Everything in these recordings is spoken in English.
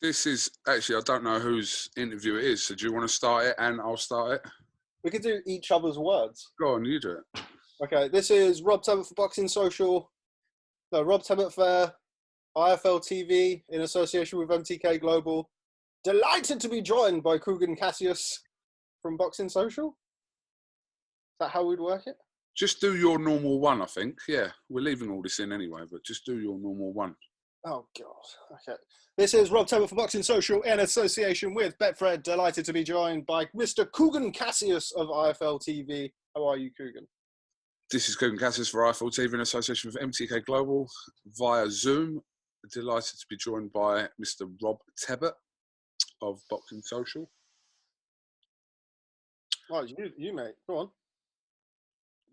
This is actually, I don't know whose interview it is. So do you want to start it and I'll start it? We could do each other's words. Go on, you do it. Okay, this is Rob Tebbutt for Boxing Social. No, Rob Tebbutt for iFL TV in association with MTK Global. Delighted to be joined by Coogan Cassius from Boxing Social. Is that how we'd work it? Just do your normal one, I think. Yeah, we're leaving all this in anyway, but just do your normal one. Oh, God. Okay. This is Rob Tebbutt for Boxing Social in association with Betfred. Delighted to be joined by Mr. Coogan Cassius of iFL TV. How are you, Coogan? This is Coogan Casillas for iFL TV in association with MTK Global via Zoom. Delighted to be joined by Mr. Rob Tebbutt of Boxing Social. Oh, you mate. Go on.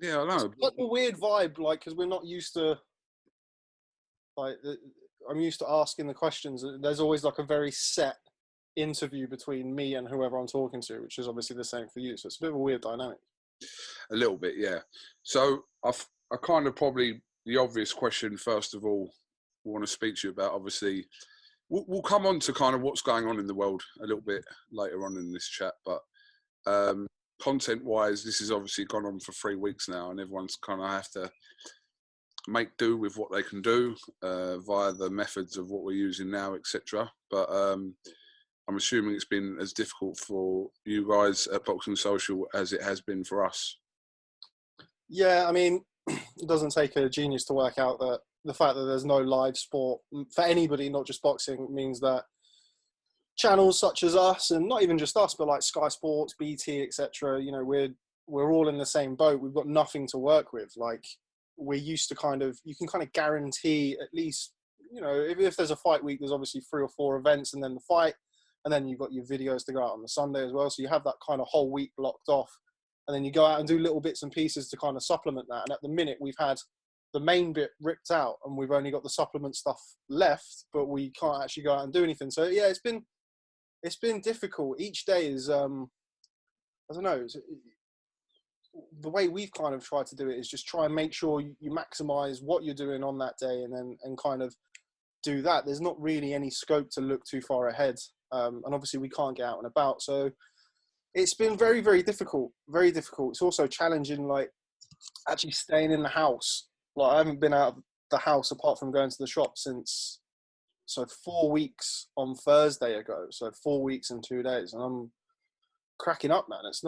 Yeah, I know. It's like a weird vibe, like, because we're not used to, like, I'm used to asking the questions. There's always like a very set interview between me and whoever I'm talking to, which is obviously the same for you. So it's a bit of a weird dynamic. A little bit, yeah. So I kind of probably the obvious question first of all I want to speak to you about. Obviously, we'll come on to kind of what's going on in the world a little bit later on in this chat, but content-wise, this has obviously gone on for 3 weeks now, and everyone's kind of have to make do with what they can do via the methods of what we're using now, etc. But I'm assuming it's been as difficult for you guys at Boxing Social as it has been for us. Yeah, I mean, it doesn't take a genius to work out that the fact that there's no live sport for anybody, not just boxing, means that channels such as us, and not even just us, but like Sky Sports, BT, etc., you know, we're all in the same boat. We've got nothing to work with. Like, we're used to you can kind of guarantee at least, you know, if there's a fight week, there's obviously 3 or 4 events and then the fight, and then you've got your videos to go out on the Sunday as well. So you have that kind of whole week blocked off, and then you go out and do little bits and pieces to kind of supplement that. And at the minute, we've had the main bit ripped out and we've only got the supplement stuff left, but we can't actually go out and do anything. So yeah, it's been difficult. Each day is, I don't know, the way we've kind of tried to do it is just try and make sure you maximize what you're doing on that day and kind of do that. There's not really any scope to look too far ahead. And obviously we can't get out and about. So it's been very, very difficult, very difficult. It's also challenging, like, actually staying in the house. Like, I haven't been out of the house apart from going to the shop since, 4 weeks on Thursday ago. So 4 weeks and 2 days. And I'm cracking up, man. It's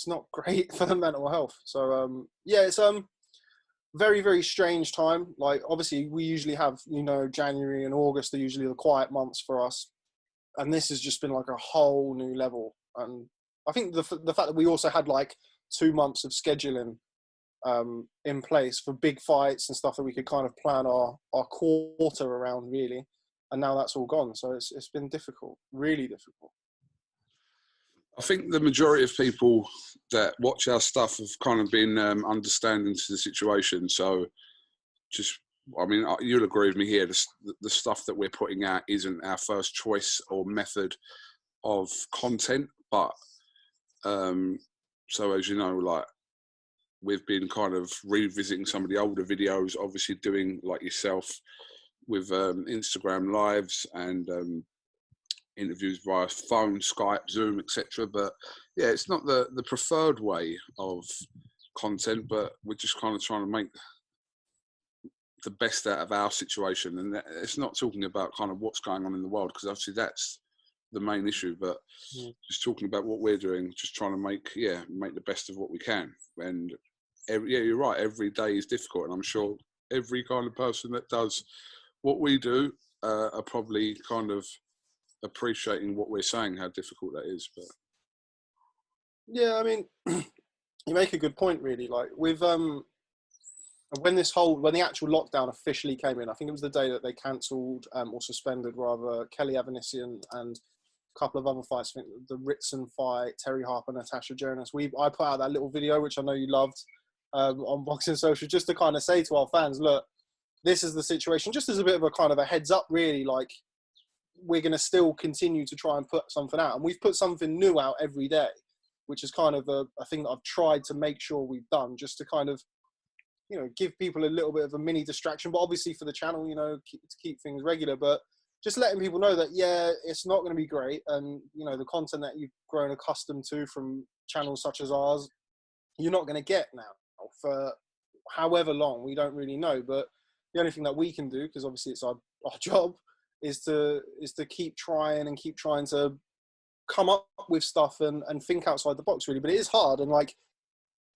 not great for the mental health. So yeah, it's very, very strange time. Like, obviously we usually have, you know, January and August are usually the quiet months for us, and this has just been like a whole new level. And I think the fact that we also had like 2 months of scheduling in place for big fights and stuff that we could kind of plan our quarter around, really, and now that's all gone. So it's been difficult, really difficult. I think the majority of people that watch our stuff have kind of been understanding to the situation. So just, I mean, you'll agree with me here, the stuff that we're putting out isn't our first choice or method of content. But so as you know, like, we've been kind of revisiting some of the older videos, obviously doing like yourself with Instagram lives and interviews via phone, Skype, Zoom, etc. But yeah, it's not the preferred way of content, but we're just kind of trying to make the best out of our situation. And it's not talking about kind of what's going on in the world, because obviously that's the main issue, but just talking about what we're doing, just trying to make the best of what we can. And you're right, every day is difficult, and I'm sure every kind of person that does what we do are probably kind of appreciating what we're saying, how difficult that is. But yeah, I mean, you make a good point, really. Like, with when the actual lockdown officially came in, I think it was the day that they cancelled or suspended rather Kelly Avanesian and a couple of other fights. I think the Ritson fight, Terry Harper, Natasha Jonas. I put out that little video, which I know you loved, on Boxing Social, just to kind of say to our fans, look, this is the situation, just as a bit of a kind of a heads up, really. Like, we're going to still continue to try and put something out, and we've put something new out every day, which is kind of a thing that I've tried to make sure we've done, just to kind of, you know, give people a little bit of a mini distraction, but obviously for the channel, you know, to keep things regular. But just letting people know that, yeah, it's not going to be great. And, you know, the content that you've grown accustomed to from channels such as ours, you're not going to get now for however long. We don't really know. But the only thing that we can do, because obviously it's our job, is to keep trying to come up with stuff and think outside the box, really. But it is hard. And like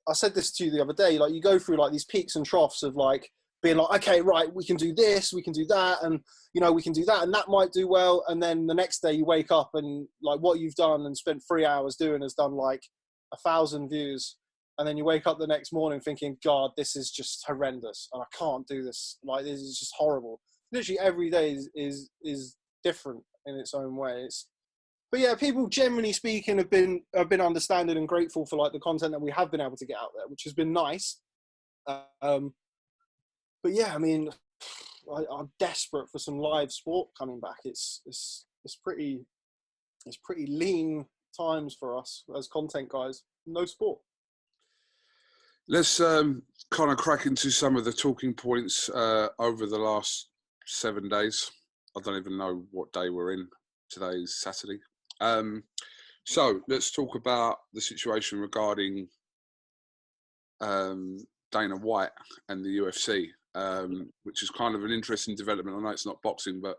I said this to you the other day, like you go through like these peaks and troughs of like being like, okay, right, we can do this, we can do that, and you know, we can do that, and that might do well. And then the next day you wake up and like what you've done and spent 3 hours doing has done like 1,000 views. And then you wake up the next morning thinking, God, this is just horrendous, and I can't do this. Like, this is just horrible. Literally every day is different in its own way. But yeah, people generally speaking have been understanding and grateful for like the content that we have been able to get out there, which has been nice. But yeah, I mean, I'm desperate for some live sport coming back. It's pretty lean times for us as content guys. No sport. Let's kind of crack into some of the talking points over the last 7 days. I don't even know what day we're in. Today is Saturday. So let's talk about the situation regarding Dana White and the UFC, which is kind of an interesting development. I know it's not boxing, but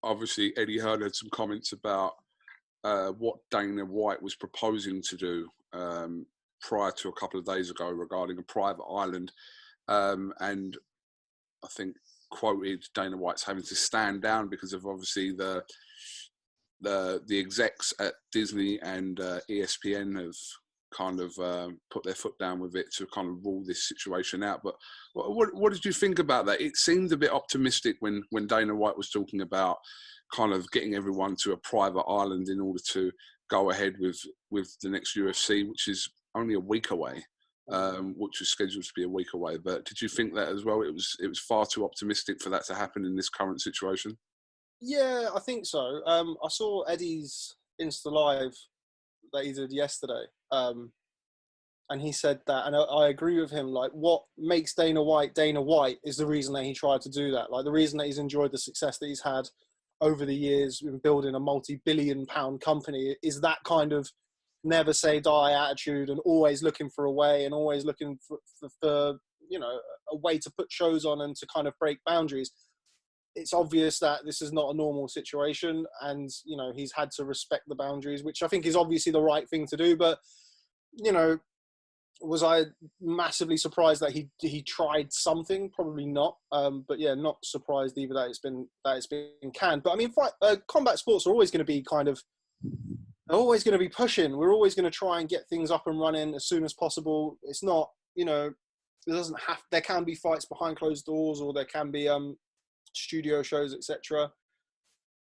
obviously Eddie Hearn had some comments about what Dana White was proposing to do prior to a couple of days ago regarding a private island, and I think quoted Dana White's having to stand down because of obviously the execs at Disney and ESPN have kind of put their foot down with it to kind of rule this situation out. But what did you think about that? It seemed a bit optimistic when Dana White was talking about kind of getting everyone to a private island in order to go ahead with the next UFC, which is only a week away, which was scheduled to be a week away. But did you think that as well? It was far too optimistic for that to happen in this current situation. Yeah, I think so. I saw Eddie's Insta Live that he did yesterday, and he said that, and I agree with him. Like, what makes Dana White is the reason that he tried to do that. Like, the reason that he's enjoyed the success that he's had over the years in building a multi-billion-pound company is that kind of never say die attitude, and always looking for a way, and always looking for you know, a way to put shows on and to kind of break boundaries. It's obvious that this is not a normal situation, and you know, he's had to respect the boundaries, which I think is obviously the right thing to do. But you know, was I massively surprised that he tried something? Probably not. But yeah, not surprised either that it's been canned. But I mean, combat sports are always going to be they're always going to be pushing. We're always going to try and get things up and running as soon as possible. It's not, you know, there can be fights behind closed doors, or there can be studio shows, etc.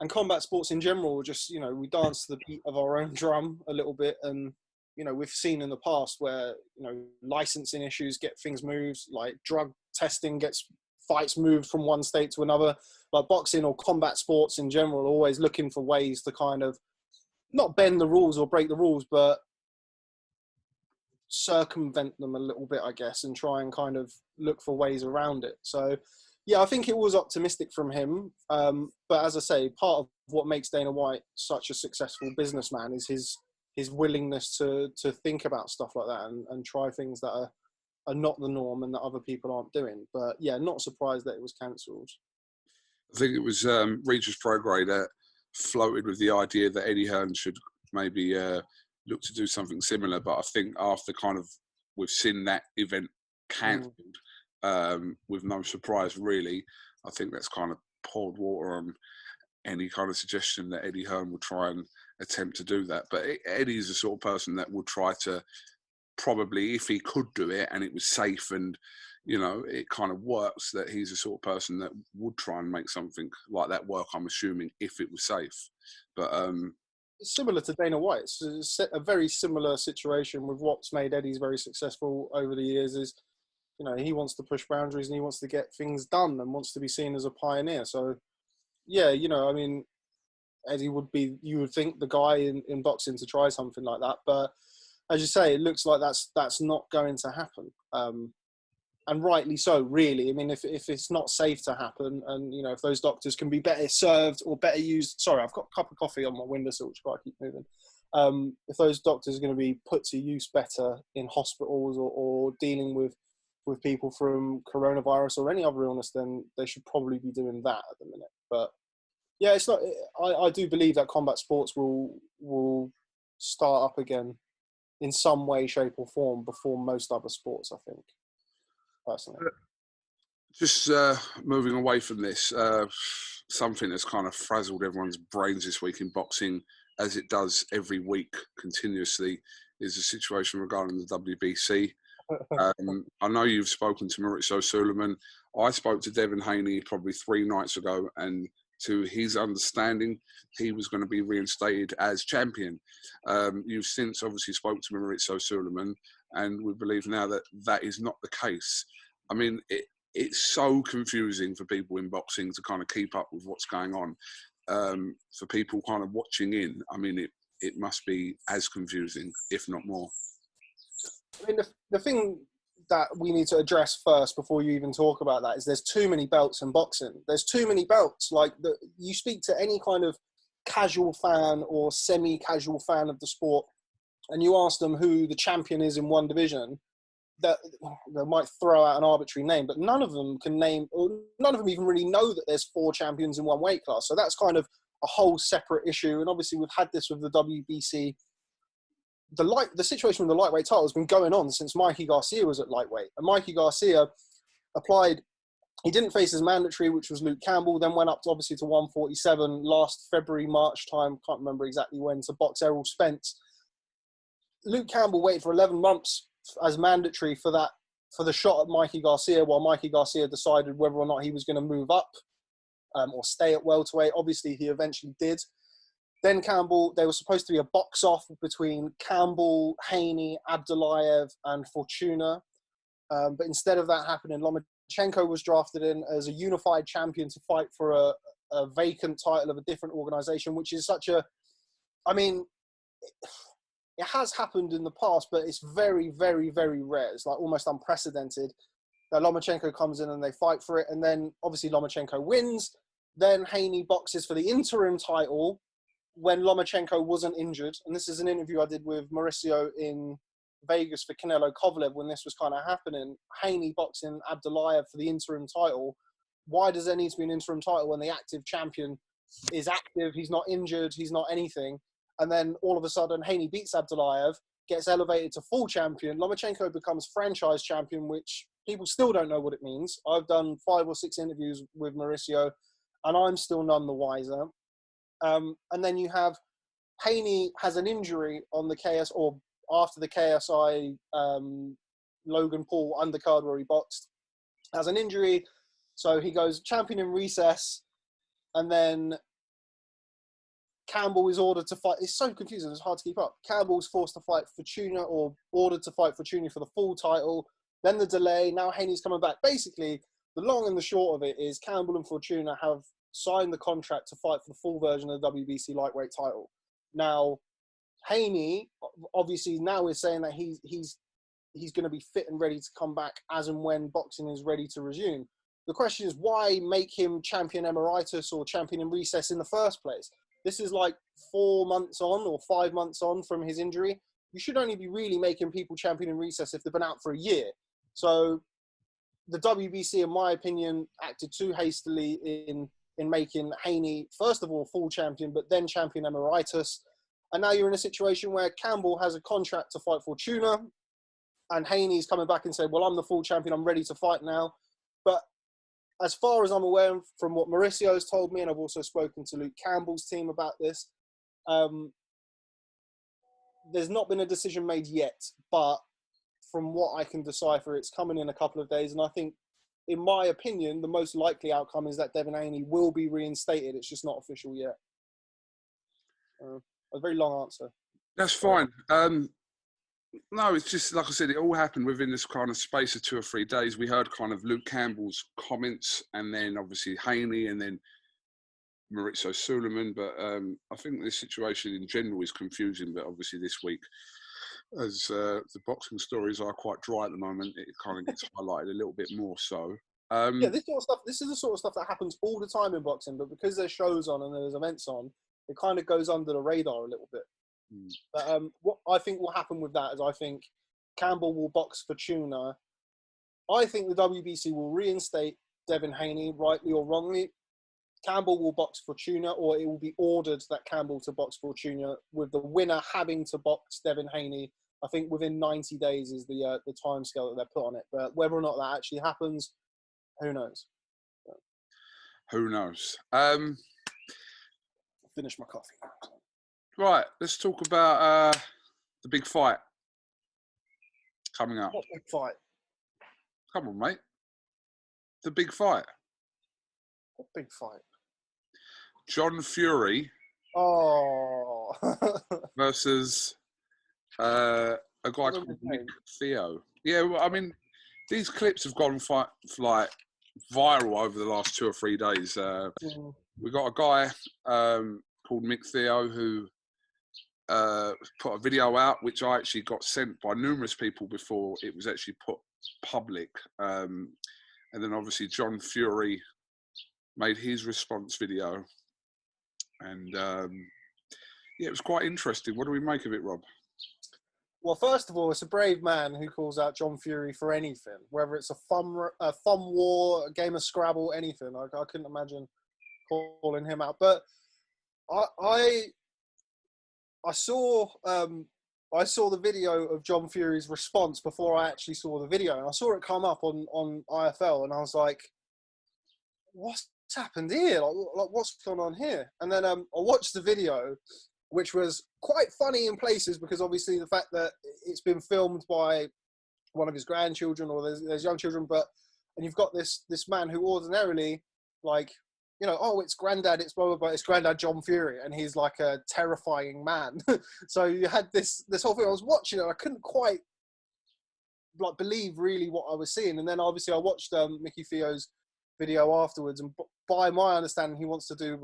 And combat sports in general, just, you know, we dance to the beat of our own drum a little bit. And you know, we've seen in the past where, you know, licensing issues get things moved, like drug testing gets fights moved from one state to another. Like boxing or combat sports in general, always looking for ways to kind of not bend the rules or break the rules, but circumvent them a little bit, I guess, and try and kind of look for ways around it. So yeah, I think it was optimistic from him. But as I say, part of what makes Dana White such a successful businessman is his willingness to think about stuff like that and try things that are not the norm and that other people aren't doing. But yeah, not surprised that it was cancelled. I think it was Regis Prograis that floated with the idea that Eddie Hearn should maybe look to do something similar. But I think after kind of we've seen that event cancelled with no surprise really, I think that's kind of poured water on any kind of suggestion that Eddie Hearn would try and attempt to do that. But Eddie's the sort of person that would try to probably, if he could do it and it was safe and, you know, it kind of works, that he's the sort of person that would try and make something like that work, I'm assuming, if it was safe. But similar to Dana White, it's a very similar situation with what's made Eddie's very successful over the years is, you know, he wants to push boundaries and he wants to get things done and wants to be seen as a pioneer. So yeah, you know, I mean, Eddie would be, you would think, the guy in boxing to try something like that. But as you say, it looks like that's not going to happen. and rightly so, really. I mean, if it's not safe to happen, and you know, if those doctors can be better served or better used. Sorry, I've got a cup of coffee on my windowsill, which I keep moving. If those doctors are going to be put to use better in hospitals or dealing with people from coronavirus or any other illness, then they should probably be doing that at the minute. But yeah, it's not. I do believe that combat sports will start up again in some way, shape, or form before most other sports, I think, personally. Just moving away from this, something that's kind of frazzled everyone's brains this week in boxing, as it does every week continuously, is the situation regarding the WBC. I know you've spoken to Maurizio Sulaiman. I spoke to Devin Haney probably 3 nights ago, and to his understanding, he was going to be reinstated as champion. You've since obviously spoke to Maurizio Sulaiman, and we believe now that that is not the case. I mean, it's so confusing for people in boxing to kind of keep up with what's going on. For people kind of watching in, I mean, it must be as confusing, if not more. I mean, the thing that we need to address first before you even talk about that is there's too many belts in boxing. There's too many belts. Like, you speak to any kind of casual fan or semi-casual fan of the sport, and you ask them who the champion is in one division, that they might throw out an arbitrary name, but none of them can name, or none of them even really know that there's 4 champions in one weight class. So that's kind of a whole separate issue. And obviously we've had this with the WBC. The situation with the lightweight title has been going on since Mikey Garcia was at lightweight. And Mikey Garcia applied, he didn't face his mandatory, which was Luke Campbell, then went up to obviously to 147 last February, March time, can't remember exactly when, to box Errol Spence. Luke Campbell waited for 11 months as mandatory for the shot at Mikey Garcia, while Mikey Garcia decided whether or not he was going to move up or stay at welterweight. Obviously, he eventually did. Then Campbell, there was supposed to be a box-off between Campbell, Haney, Abdullayev, and Fortuna. But instead of that happening, Lomachenko was drafted in as a unified champion to fight for a vacant title of a different organization, which is such a... I mean... It has happened in the past, but it's very, very, very rare. It's like almost unprecedented that Lomachenko comes in and they fight for it. And then obviously Lomachenko wins. Then Haney boxes for the interim title when Lomachenko wasn't injured. And this is an interview I did with Mauricio in Vegas for Canelo Kovalev when this was kind of happening. Haney boxing Abdullayev for the interim title. Why does there need to be an interim title when the active champion is active? He's not injured. He's not anything. And then all of a sudden, Haney beats Abdullayev, gets elevated to full champion. Lomachenko becomes franchise champion, which people still don't know what it means. I've done 5 or 6 interviews with Mauricio, and I'm still none the wiser. And then you have Haney has an injury on the KS, or after the KSI Logan Paul undercard where he boxed, has an injury. So he goes champion in recess, and then Campbell is ordered to fight. It's so confusing. It's hard to keep up. Campbell's forced to fight Fortuna, or ordered to fight Fortuna for the full title. Then the delay. Now Haney's coming back. Basically, the long and the short of it is Campbell and Fortuna have signed the contract to fight for the full version of the WBC lightweight title. Now, Haney obviously now is saying that he's going to be fit and ready to come back as and when boxing is ready to resume. The question is, why make him champion emeritus or champion in recess in the first place? This is like 4 months on or 5 months on from his injury. You should only be really making people champion in recess if they've been out for a year. So the WBC, in my opinion, acted too hastily in making Haney, first of all, full champion, but then champion emeritus. And now you're in a situation where Campbell has a contract to fight Fortuna, and Haney's coming back and saying, well, I'm the full champion, I'm ready to fight now. But as far as I'm aware from what Mauricio has told me, and I've also spoken to Luke Campbell's team about this, there's not been a decision made yet, but from what I can decipher, it's coming in a couple of days. And I think, in my opinion, the most likely outcome is that Devin Haney will be reinstated. It's just not official yet. A very long answer. That's fine. No, it's just, like I said, it all happened within this kind of space of 2 or 3 days. We heard kind of Luke Campbell's comments, and then obviously Haney, and then Maurizio Sulaiman. But I think this situation in general is confusing, but obviously this week as the boxing stories are quite dry at the moment, it kind of gets highlighted a little bit more so. Yeah, this sort of stuff. This is the sort of stuff that happens all the time in boxing, but because there's shows on and there's events on, it kind of goes under the radar a little bit. But what I think will happen with that is I think Campbell will box Fortuna. I think the WBC will reinstate Devin Haney, rightly or wrongly. Campbell will box Fortuna, or it will be ordered that Campbell to box Fortuna, with the winner having to box Devin Haney. I think within 90 days is the timescale that they're put on it. But whether or not that actually happens, who knows? Who knows? Finish my coffee. Right, let's talk about the big fight coming up. What big fight? Come on, mate. The big fight. What big fight? John Fury versus a guy called Nick Theo. Yeah, well, I mean, these clips have gone like viral over the last 2 or 3 days. We got a guy called Mick Theo who put a video out, which I actually got sent by numerous people before it was actually put public. And then obviously John Fury made his response video. And yeah, it was quite interesting. What do we make of it, Rob? Well, first of all, it's a brave man who calls out John Fury for anything, whether it's a thumb war, a game of Scrabble, anything. I couldn't imagine calling him out. But I saw the video of John Fury's response before I actually saw the video, and I saw it come up on iFL, and I was like, "What's happened here? Like what's going on here?" And then I watched the video, which was quite funny in places because obviously the fact that it's been filmed by one of his grandchildren or there's young children, and you've got this man who ordinarily, like, you know, oh, it's granddad, it's blah blah blah, it's granddad John Fury, and he's like a terrifying man. So you had this whole thing. I was watching it, I couldn't quite like believe really what I was seeing, and then obviously I watched Mickey Theo's video afterwards, and by my understanding, he wants to do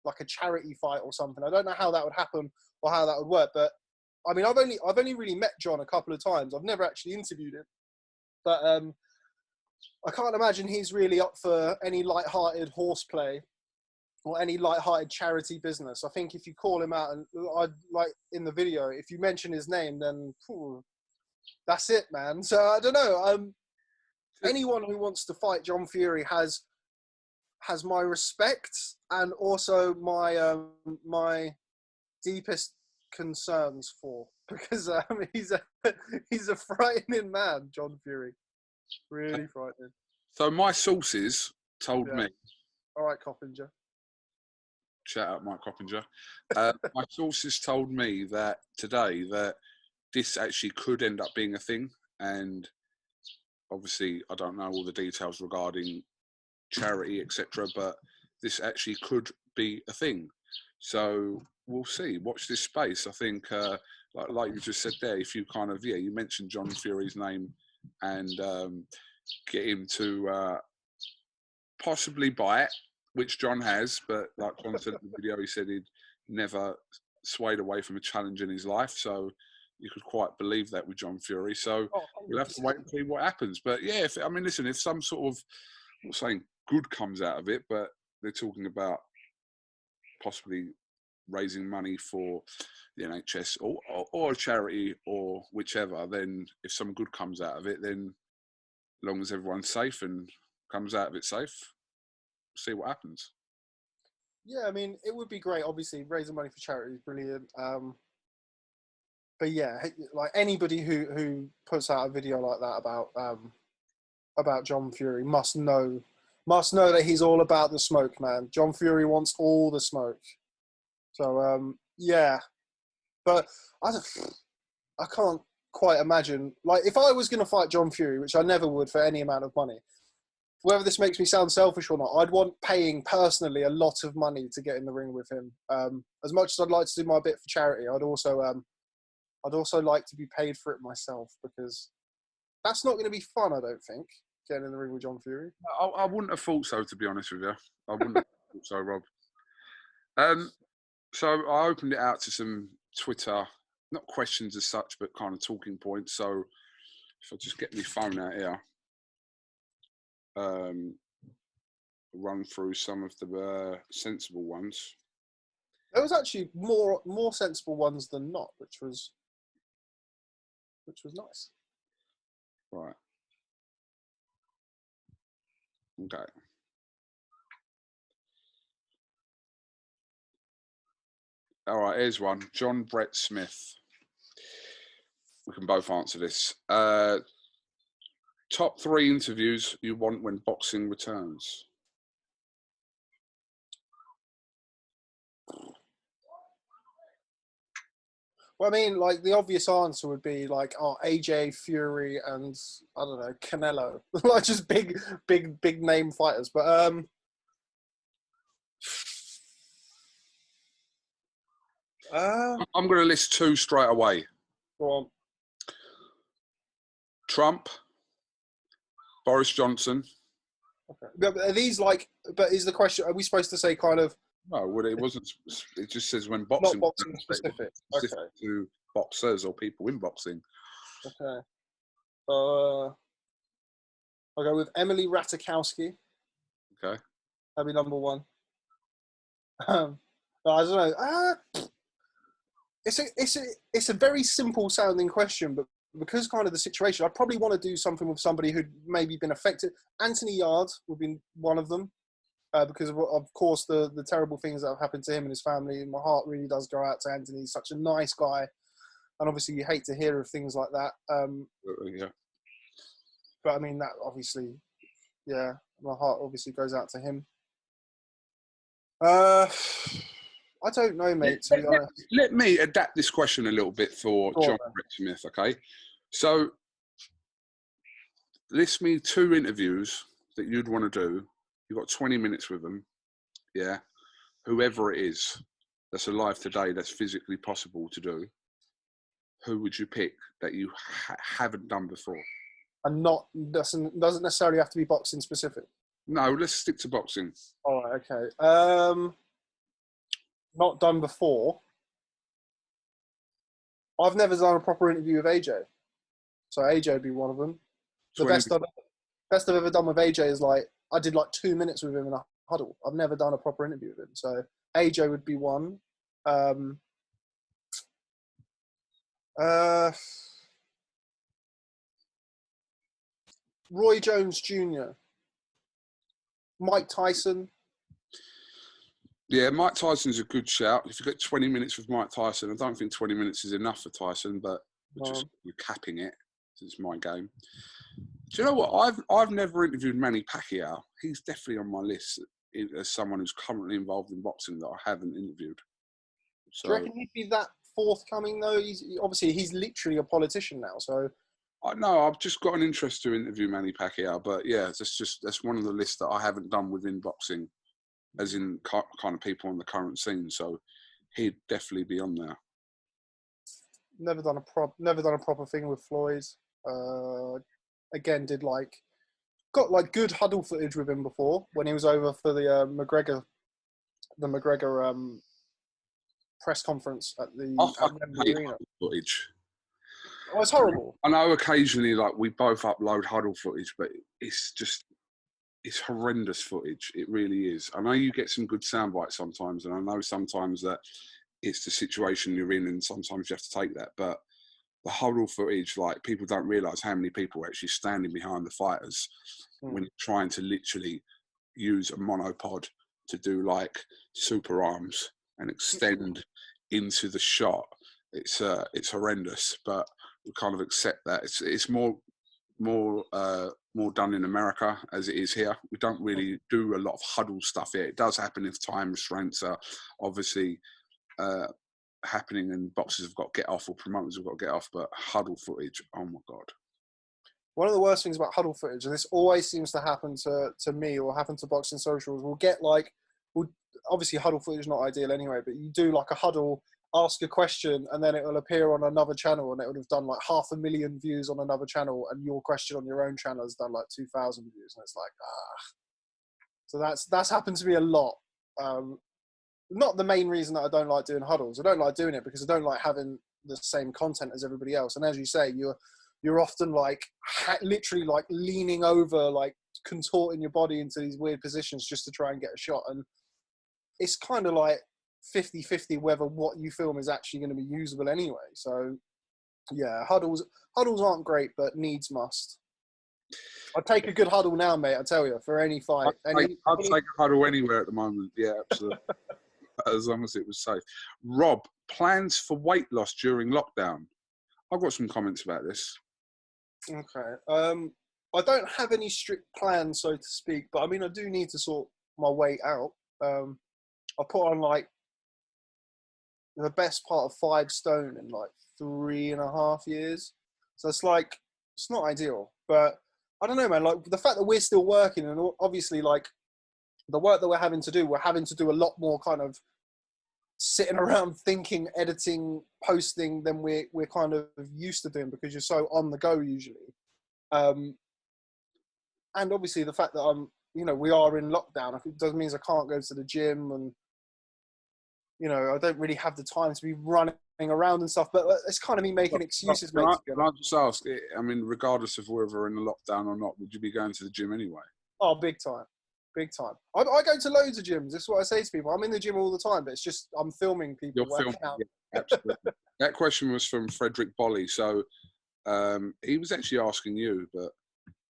like a charity fight or something. I don't know how that would happen or how that would work, but I mean, I've only really met John a couple of times. I've never actually interviewed him, but I can't imagine he's really up for any light-hearted horseplay or any light-hearted charity business. I think if you call him out, and I'd like in the video, if you mention his name, then that's it, man. So I don't know. Anyone who wants to fight John Fury has my respect and also my deepest concerns for, because he's a frightening man, John Fury, really frightening. So my sources told me. All right, Coppinger. Shout out Mike Coppinger. My sources told me that today that this actually could end up being a thing, and obviously I don't know all the details regarding charity, etc., but this actually could be a thing. So we'll see. Watch this space. I think, like you just said there, if you kind of, you mentioned John Fury's name and get him to possibly buy it, which John has, but like John said in the video, he said he'd never swayed away from a challenge in his life. So you could quite believe that with John Fury. So we'll have to wait and see what happens. But yeah, listen, if some sort of, I'm not saying good comes out of it, but they're talking about possibly raising money for the NHS or a charity or whichever, then if some good comes out of it, then as long as everyone's safe and comes out of it safe, see what happens. Yeah, I mean, it would be great. Obviously, raising money for charity is brilliant. But yeah, like anybody who puts out a video like that about John Fury must know that he's all about the smoke, man. John Fury wants all the smoke. So yeah, but I can't quite imagine, like, if I was going to fight John Fury, which I never would for any amount of money, whether this makes me sound selfish or not, I'd want paying personally a lot of money to get in the ring with him. As much as I'd like to do my bit for charity, I'd also like to be paid for it myself, because that's not going to be fun, I don't think, getting in the ring with John Fury. I wouldn't have thought so, to be honest with you. I wouldn't have thought so, Rob. So I opened it out to some Twitter not questions as such, but kind of talking points. So if I just get my phone out here, run through some of the sensible ones. There was actually more sensible ones than not, which was nice. Right. Okay. All right, here's one. John Brett Smith. We can both answer this. Top 3 interviews you want when boxing returns? Well, I mean, like the obvious answer would be like, AJ, Fury, and I don't know, Canelo, like just big name fighters. But I'm going to list 2 straight away. Go on. Trump, Boris Johnson. Okay. But are these like? But is the question? Are we supposed to say kind of? No, well, it wasn't. It just says when boxing. Not boxing specific. Okay. To boxers or people in boxing. Okay. I'll go with Emily Ratajkowski. Okay. That'd be number 1. I don't know. It's a very simple sounding question, but because kind of the situation, I'd probably want to do something with somebody who'd maybe been affected. Anthony Yarde would be one of them, because of course the terrible things that have happened to him and his family. My heart really does go out to Anthony. He's such a nice guy, and obviously you hate to hear of things like that. Yeah. But I mean that obviously, yeah, my heart obviously goes out to him. I don't know, mate. To be honest. Let me adapt this question a little bit for John Brett Smith, okay? So, list me 2 interviews that you'd want to do. You've got 20 minutes with them, yeah? Whoever it is that's alive today that's physically possible to do, who would you pick that you haven't done before? And doesn't necessarily have to be boxing specific. No, let's stick to boxing. All right, okay. Not done before. I've never done a proper interview with AJ, so AJ would be one of them. The best I've ever done with AJ is like I did like 2 minutes with him in a huddle. I've never done a proper interview with him, so AJ would be one. Roy Jones Jr., Mike Tyson. Yeah, Mike Tyson's a good shout. If you get 20 minutes with Mike Tyson, I don't think 20 minutes is enough for Tyson, but you're capping it. It's my game. Do you know what? I've never interviewed Manny Pacquiao. He's definitely on my list as someone who's currently involved in boxing that I haven't interviewed. So, do you reckon he'd be that forthcoming though? He's literally a politician now. So I know I've just got an interest to interview Manny Pacquiao, but yeah, that's one of the lists that I haven't done within boxing, as in kind of people on the current scene. So he'd definitely be on there. Never done a proper thing with Floyd. Again, got good huddle footage with him before when he was over for the McGregor press conference at the arena. Footage. Oh, it's horrible. I know occasionally like we both upload huddle footage, but it's horrendous footage. It really is. I know you get some good sound bites sometimes, and I know sometimes that it's the situation you're in, and sometimes you have to take that. But the huddle footage, like people don't realise how many people are actually standing behind the fighters when trying to literally use a monopod to do like super arms and extend into the shot. It's horrendous, but we kind of accept that. It's more done in America as it is here. We don't really do a lot of huddle stuff here. It does happen if time restraints are obviously happening and boxers have got to get off or promoters have got to get off, but huddle footage, oh my God. One of the worst things about huddle footage, and this always seems to happen to me or happen to Boxing Socials, obviously huddle footage is not ideal anyway, but you do like a huddle, ask a question, and then it will appear on another channel and it would have done like 500,000 views on another channel, and your question on your own channel has done like 2,000 views, and it's like, So that's happened to me a lot. Not the main reason that I don't like doing huddles. I don't like doing it because I don't like having the same content as everybody else. And as you say, you're often like literally like leaning over, like contorting your body into these weird positions just to try and get a shot. And it's kind of like 50-50 whether what you film is actually going to be usable anyway. So yeah, huddles aren't great, but needs must. I'd take a good huddle now, mate. I tell you, for any fight. I'd take a huddle anywhere at the moment. Yeah, absolutely. As long as it was safe. Rob, plans for weight loss during lockdown? I've got some comments about this. Okay. I don't have any strict plans, so to speak, but I mean, I do need to sort my weight out. I put on like the best part of 5 stone in like 3.5 years. So it's like, it's not ideal, but I don't know, man. Like the fact that we're still working, and obviously like the work that we're having to do a lot more kind of sitting around thinking, editing, posting than we're kind of used to doing, because you're so on the go usually. And obviously the fact that we are in lockdown, it does means I can't go to the gym, and I don't really have the time to be running around and stuff. But it's kind of me making excuses, mate. Can I just ask? I mean, regardless of whether we're in a lockdown or not, would you be going to the gym anyway? Oh, big time. Big time. I go to loads of gyms. That's what I say to people. I'm in the gym all the time, but it's just I'm filming people working out. Yeah, absolutely. That question was from Frederick Bolly. So he was actually asking you, but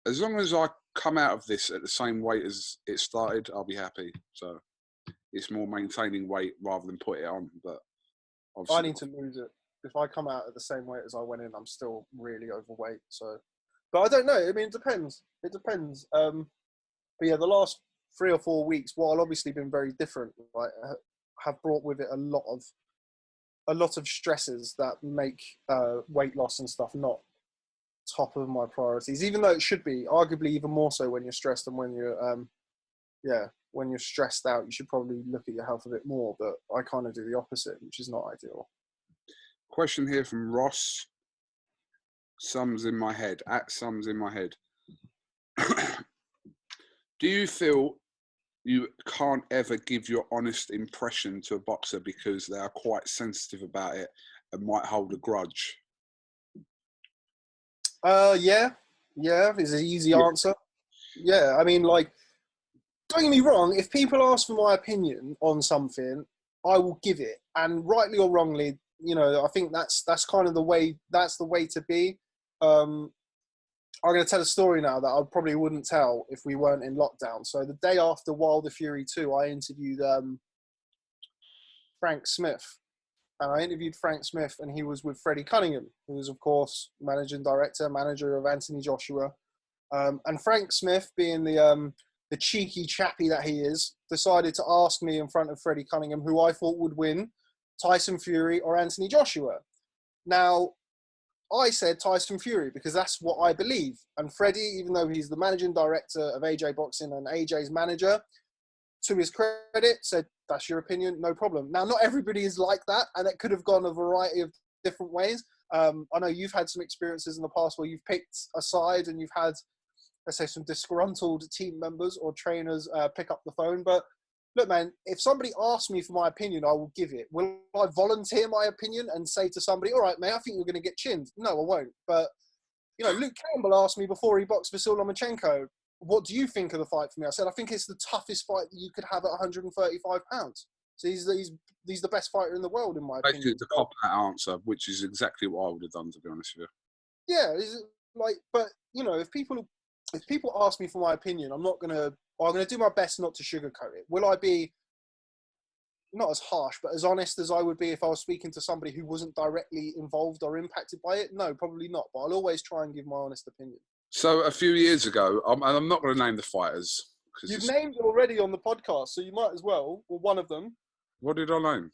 as long as I come out of this at the same weight as it started, I'll be happy. So it's more maintaining weight rather than put it on. But I need to lose it. If I come out at the same weight as I went in, I'm still really overweight. So, but I don't know. I mean, it depends. It depends. But yeah, the last 3 or 4 weeks, while obviously been very different, right, have brought with it a lot of stresses that make weight loss and stuff not top of my priorities, even though it should be arguably even more so when you're stressed and when you're when you're stressed out. You should probably look at your health a bit more, but I kind of do the opposite, which is not ideal. Question here from Ross. Sums in my head. Do you feel you can't ever give your honest impression to a boxer because they are quite sensitive about it and might hold a grudge? Yeah, is an easy answer. Yeah, I mean, like, don't get me wrong, if people ask for my opinion on something, I will give it. And rightly or wrongly, I think that's kind of the way to be. I'm going to tell a story now that I probably wouldn't tell if we weren't in lockdown. So the day after Wilder Fury 2, I interviewed Frank Smith. And I interviewed Frank Smith, and he was with Freddie Cunningham, who was, of course, manager of Anthony Joshua. And Frank Smith, being the cheeky chappy that he is, decided to ask me in front of Freddie Cunningham who I thought would win, Tyson Fury or Anthony Joshua. Now, I said Tyson Fury because that's what I believe. And Freddie, even though he's the managing director of AJ Boxing and AJ's manager, to his credit, said, that's your opinion, no problem. Now, not everybody is like that, and it could have gone a variety of different ways. I know you've had some experiences in the past where you've picked a side and you've had, let's say, some disgruntled team members or trainers pick up the phone. But look, man, if somebody asks me for my opinion, I will give it. Will I volunteer my opinion and say to somebody, all right, mate, I think you're going to get chinned? No, I won't. But, Luke Campbell asked me before he boxed Vasyl Lomachenko, what do you think of the fight for me? I said, I think it's the toughest fight that you could have at 135 pounds. So he's the best fighter in the world, in my opinion. Basically, to cop that answer, which is exactly what I would have done, to be honest with you. Yeah, but if people ask me for my opinion, I'm going to do my best not to sugarcoat it. Will I be not as harsh, but as honest as I would be if I was speaking to somebody who wasn't directly involved or impacted by it? No, probably not. But I'll always try and give my honest opinion. So a few years ago, and I'm not going to name the fighters. You've named already on the podcast, so you might as well. Well, one of them. What did I name?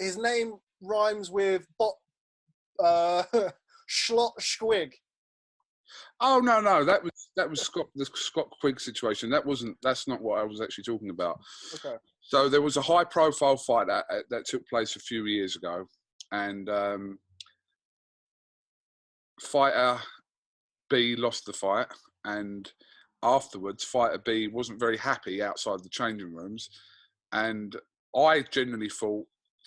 His name rhymes with Schlot Squig. Oh no, that was the Scott Quigg situation. That's not what I was actually talking about. Okay. So there was a high-profile fight that took place a few years ago, and fighter B lost the fight, and afterwards, fighter B wasn't very happy outside the changing rooms, and I generally thought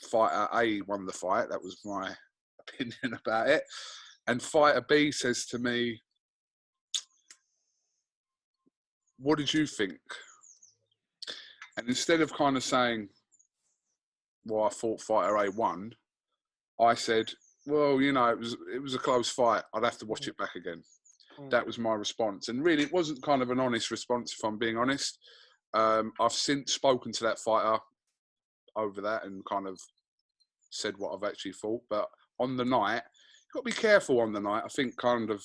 fighter A won the fight. That was my opinion about it. And fighter B says to me, what did you think? And instead of kind of saying, well, I thought fighter A won, I said, well, you know, it was a close fight. I'd have to watch it back again. That was my response. And really, it wasn't kind of an honest response, if I'm being honest. I've since spoken to that fighter over that and kind of said what I've actually thought. But on the night, you've got to be careful on the night. I think kind of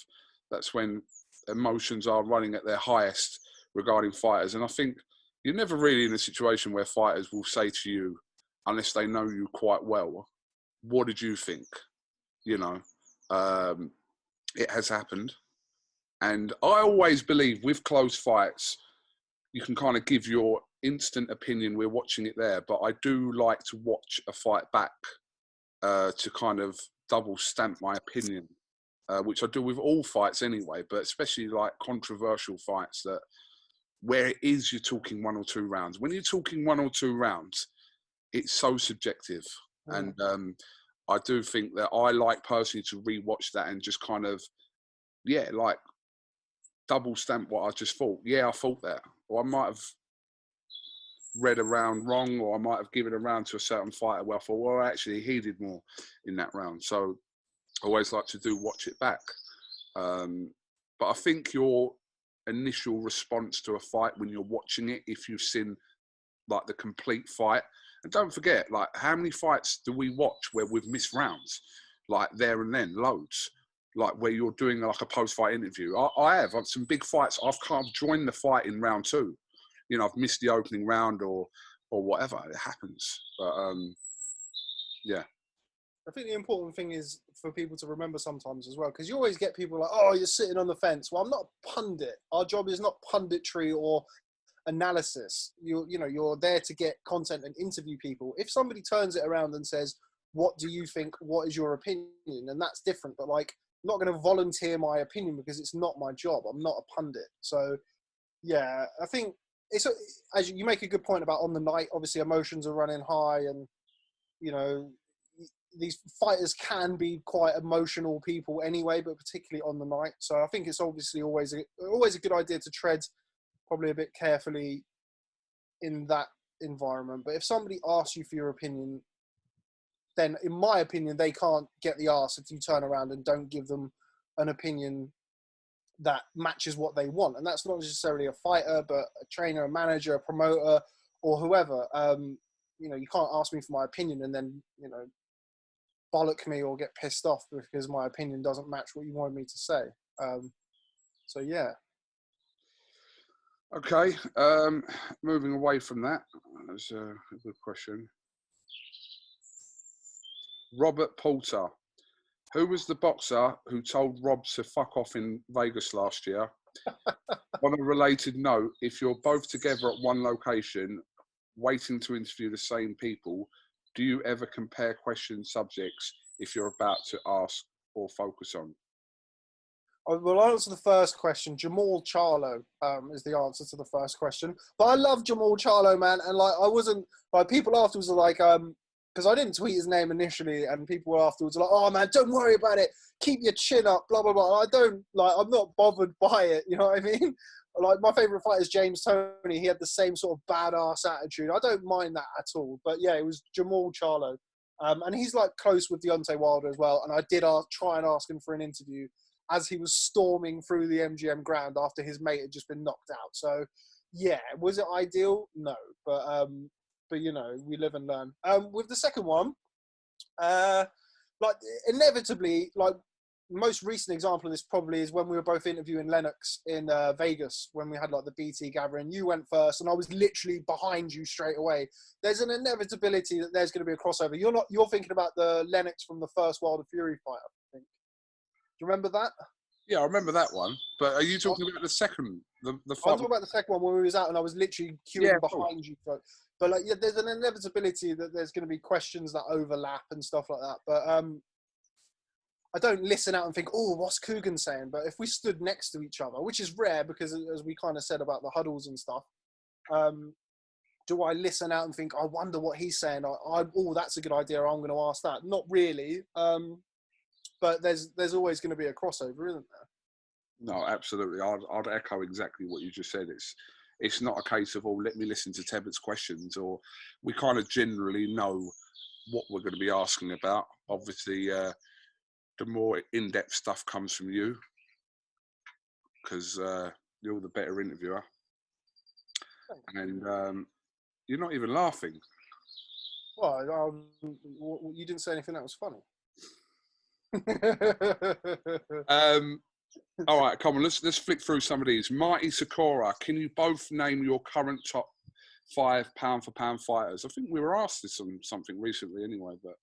that's when emotions are running at their highest regarding fighters. And I think you're never really in a situation where fighters will say to you, unless they know you quite well, what did you think? You know, it has happened. And I always believe with close fights, you can kind of give your instant opinion. We're watching it there. But I do like to watch a fight back to kind of double stamp my opinion, which I do with all fights anyway, but especially like controversial fights that where it is you're talking 1 or 2 rounds. When you're talking 1 or 2 rounds, it's so subjective. And I do think that I like personally to rewatch that and just kind of, yeah, like double stamp what I just thought. Yeah, I thought that. Or I might have read a round wrong, or I might have given a round to a certain fighter where I thought, well, actually, he did more in that round. So I always like to do watch it back. But I think your initial response to a fight when you're watching it, if you've seen like the complete fight, and don't forget, like, how many fights do we watch where we've missed rounds? Like there and then, loads. Like where you're doing like a post-fight interview. I have some big fights. I've kind of joined the fight in round 2. You know, I've missed the opening round or whatever. It happens. But yeah. I think the important thing is for people to remember sometimes as well, because you always get people like, oh, you're sitting on the fence. Well, I'm not a pundit. Our job is not punditry or analysis. You know, you're there to get content and interview people. If somebody turns it around and says, what do you think? What is your opinion? And that's different. But like, I'm not going to volunteer my opinion because it's not my job. I'm not a pundit. So yeah, I think as you make a good point about on the night, obviously emotions are running high, and you know, these fighters can be quite emotional people anyway, but particularly on the night. So I think it's obviously always a good idea to tread probably a bit carefully in that environment. But if somebody asks you for your opinion, then in my opinion, they can't get the arse if you turn around and don't give them an opinion that matches what they want. And that's not necessarily a fighter, but a trainer, a manager, a promoter, or whoever. You know, you can't ask me for my opinion and then, you know, bollock me or get pissed off because my opinion doesn't match what you wanted me to say. So yeah. Okay. Moving away from that, that's a good question. Robert Porter. Who was the boxer who told Rob to fuck off in Vegas last year? On a related note, if you're both together at one location, waiting to interview the same people, do you ever compare question subjects if you're about to ask or focus on? Well, I'll answer the first question. Jamal Charlo is the answer to the first question. But I love Jamal Charlo, man. And like, I wasn't like, people afterwards are like, because I didn't tweet his name initially, and people afterwards are like, oh man, don't worry about it. Keep your chin up, blah, blah, blah. And I don't, like, I'm not bothered by it. You know what I mean? Like, my favourite fighter is James Toney. He had the same sort of badass attitude. I don't mind that at all. But yeah, it was Jamal Charlo. And he's like close with Deontay Wilder as well. And I did try and ask him for an interview as he was storming through the MGM ground after his mate had just been knocked out. So yeah, was it ideal? No. But you know, we live and learn. With the second one, like inevitably, like most recent example of this probably is when we were both interviewing Lennox in Vegas when we had like the BT gathering. You went first, and I was literally behind you straight away. There's an inevitability that there's going to be a crossover. You're thinking about the Lennox from the first Wilder Fury fight, I think. Do you remember that? Yeah, I remember that one. But are you talking about the second? The I'm talking about the second one when we was out and I was literally queuing behind you. But like, yeah, there's an inevitability that there's going to be questions that overlap and stuff like that. But I don't listen out and think, oh, what's Coogan saying? But if we stood next to each other, which is rare because as we kind of said about the huddles and stuff, do I listen out and think, I wonder what he's saying? Oh, that's a good idea. I'm going to ask that. Not really. but there's always going to be a crossover, isn't there? No, absolutely. I'd echo exactly what you just said. It's not a case of, oh, let me listen to TEBBUTT's questions, or we kind of generally know what we're going to be asking about. Obviously, the more in-depth stuff comes from you, because you're the better interviewer. And you're not even laughing. Well, you didn't say anything that was funny. All right, come on, let's flick through some of these. Marty Sakura, can you both name your current top 5 pound-for-pound fighters? I think we were asked this on something recently anyway, but...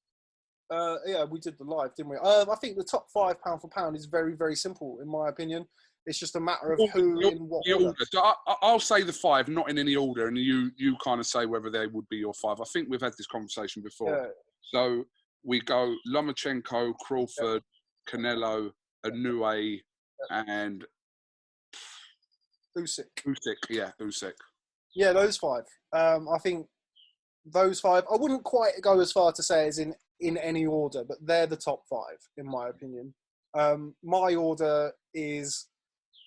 yeah, we did the live, didn't we? I think the top 5 pound-for-pound is very, very simple, in my opinion. It's just a matter of who in what order. So I'll say the 5, not in any order, and you kind of say whether they would be your 5. I think we've had this conversation before. Yeah. So we go Lomachenko, Crawford, Canelo, Inoue, and Usyk. Usyk. Yeah, those 5. I think those 5. I wouldn't quite go as far to say as in any order, but they're the top 5 in my opinion. My order is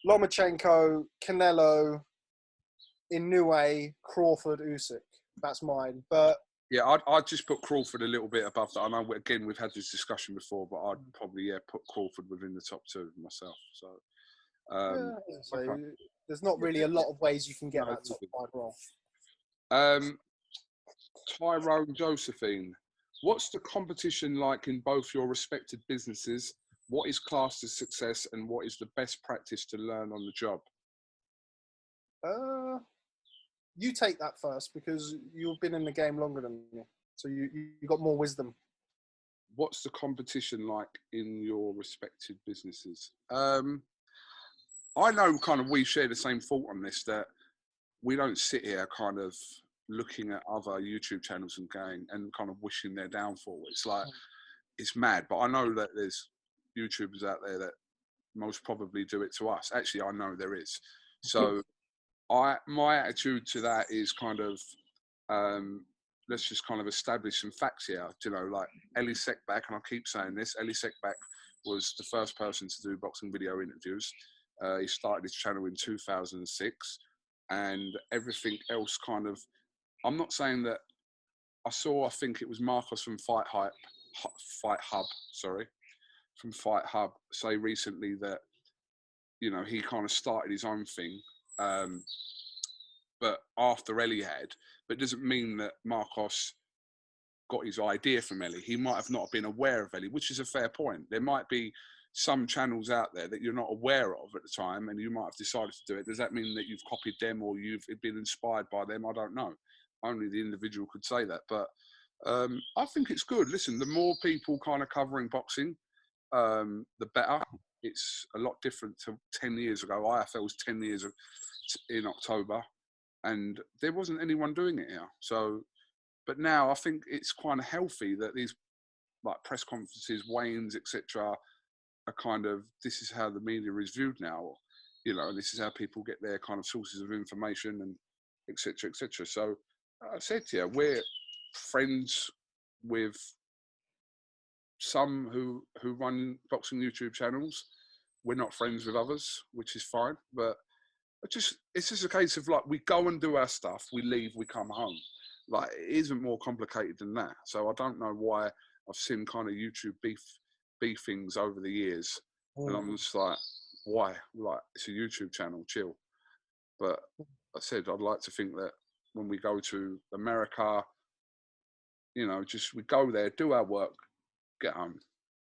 Lomachenko, Canelo, Inoue, Crawford, Usyk. That's mine. But yeah, I'd just put Crawford a little bit above that. I know, again, we've had this discussion before, but I'd probably put Crawford within the top 2 myself. So, so there's not really a lot of ways you can get that top 5 role. Tyrone Josephine, what's the competition like in both your respected businesses? What is classed as success, and what is the best practice to learn on the job? You take that first, because you've been in the game longer than me, so you got more wisdom. What's the competition like in your respected businesses? I know kind of we share the same thought on this, that we don't sit here kind of looking at other YouTube channels and going and kind of wishing their downfall. It's like, it's mad, but I know that there's YouTubers out there that most probably do it to us. Actually, I know there is. So my attitude to that is kind of, let's just kind of establish some facts here. You know, like Eli Sekbak, and I keep saying this, Eli Sekbak was the first person to do boxing video interviews. He started his channel in 2006, and everything else kind of, I'm not saying that, I think it was Marcos from Fight Hub, from Fight Hub, say recently that, you know, he kind of started his own thing, but after Eli had, but it doesn't mean that Marcos got his idea from Eli. He might have not been aware of Eli, which is a fair point. There might be some channels out there that you're not aware of at the time, and you might have decided to do it. Does that mean that you've copied them or you've been inspired by them? I don't know. Only the individual could say that. But I think it's good. Listen, the more people kind of covering boxing, the better. It's a lot different to 10 years ago. iFL was 10 years in October, and there wasn't anyone doing it here. So, but now I think it's kind of healthy that these like press conferences, weigh-ins, etc., are kind of, this is how the media is viewed now, you know, and this is how people get their kind of sources of information, and etc., etc. So I said to you, we're friends with some who run boxing YouTube channels. We're not friends with others, which is fine. But it's just a case of like, we go and do our stuff, we leave, we come home. Like, it isn't more complicated than that. So I don't know why I've seen kind of YouTube beefings over the years, and I'm just like, why? Like, it's a YouTube channel, chill. But I said, I'd like to think that when we go to America, you know, just we go there, do our work, get home.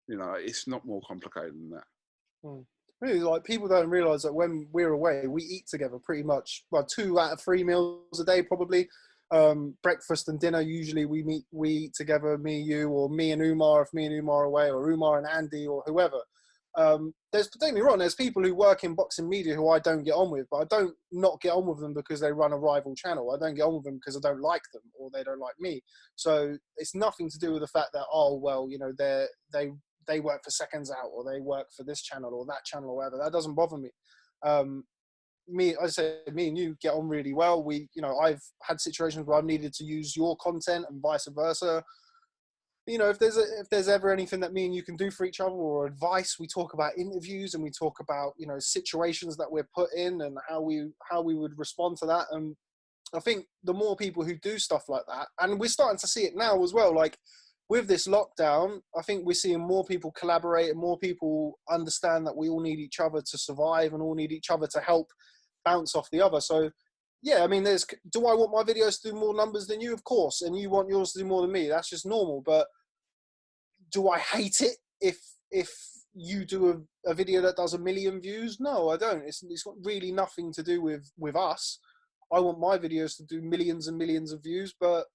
You know, it's not more complicated than that. Really, like, people don't realise that when we're away, we eat together pretty much, well, 2 out of 3 meals a day probably. Breakfast and dinner, usually we eat together, me, you, or me and Umar, if me and Umar are away, or Umar and Andy, or whoever. Don't get me wrong, there's people who work in boxing media who I don't get on with, but I don't not get on with them because they run a rival channel. I don't get on with them because I don't like them or they don't like me. So it's nothing to do with the fact that, oh, well, you know, they work for Seconds Out, or they work for this channel or that channel or whatever. That doesn't bother me. Me and you get on really well. We, you know, I've had situations where I've needed to use your content and vice versa. you know, if there's ever anything that me and you can do for each other or advice, we talk about interviews and we talk about, you know, situations that we're put in and how we would respond to that. And I think the more people who do stuff like that, and we're starting to see it now as well, like with this lockdown, I think we're seeing more people collaborate and more people understand that we all need each other to survive and all need each other to help bounce off the other. So yeah, I mean, do I want my videos to do more numbers than you? Of course. And you want yours to do more than me. That's just normal. But do I hate it if you do a video that does 1 million views? No, I don't. It's got really nothing to do with us. I want my videos to do millions and millions of views, but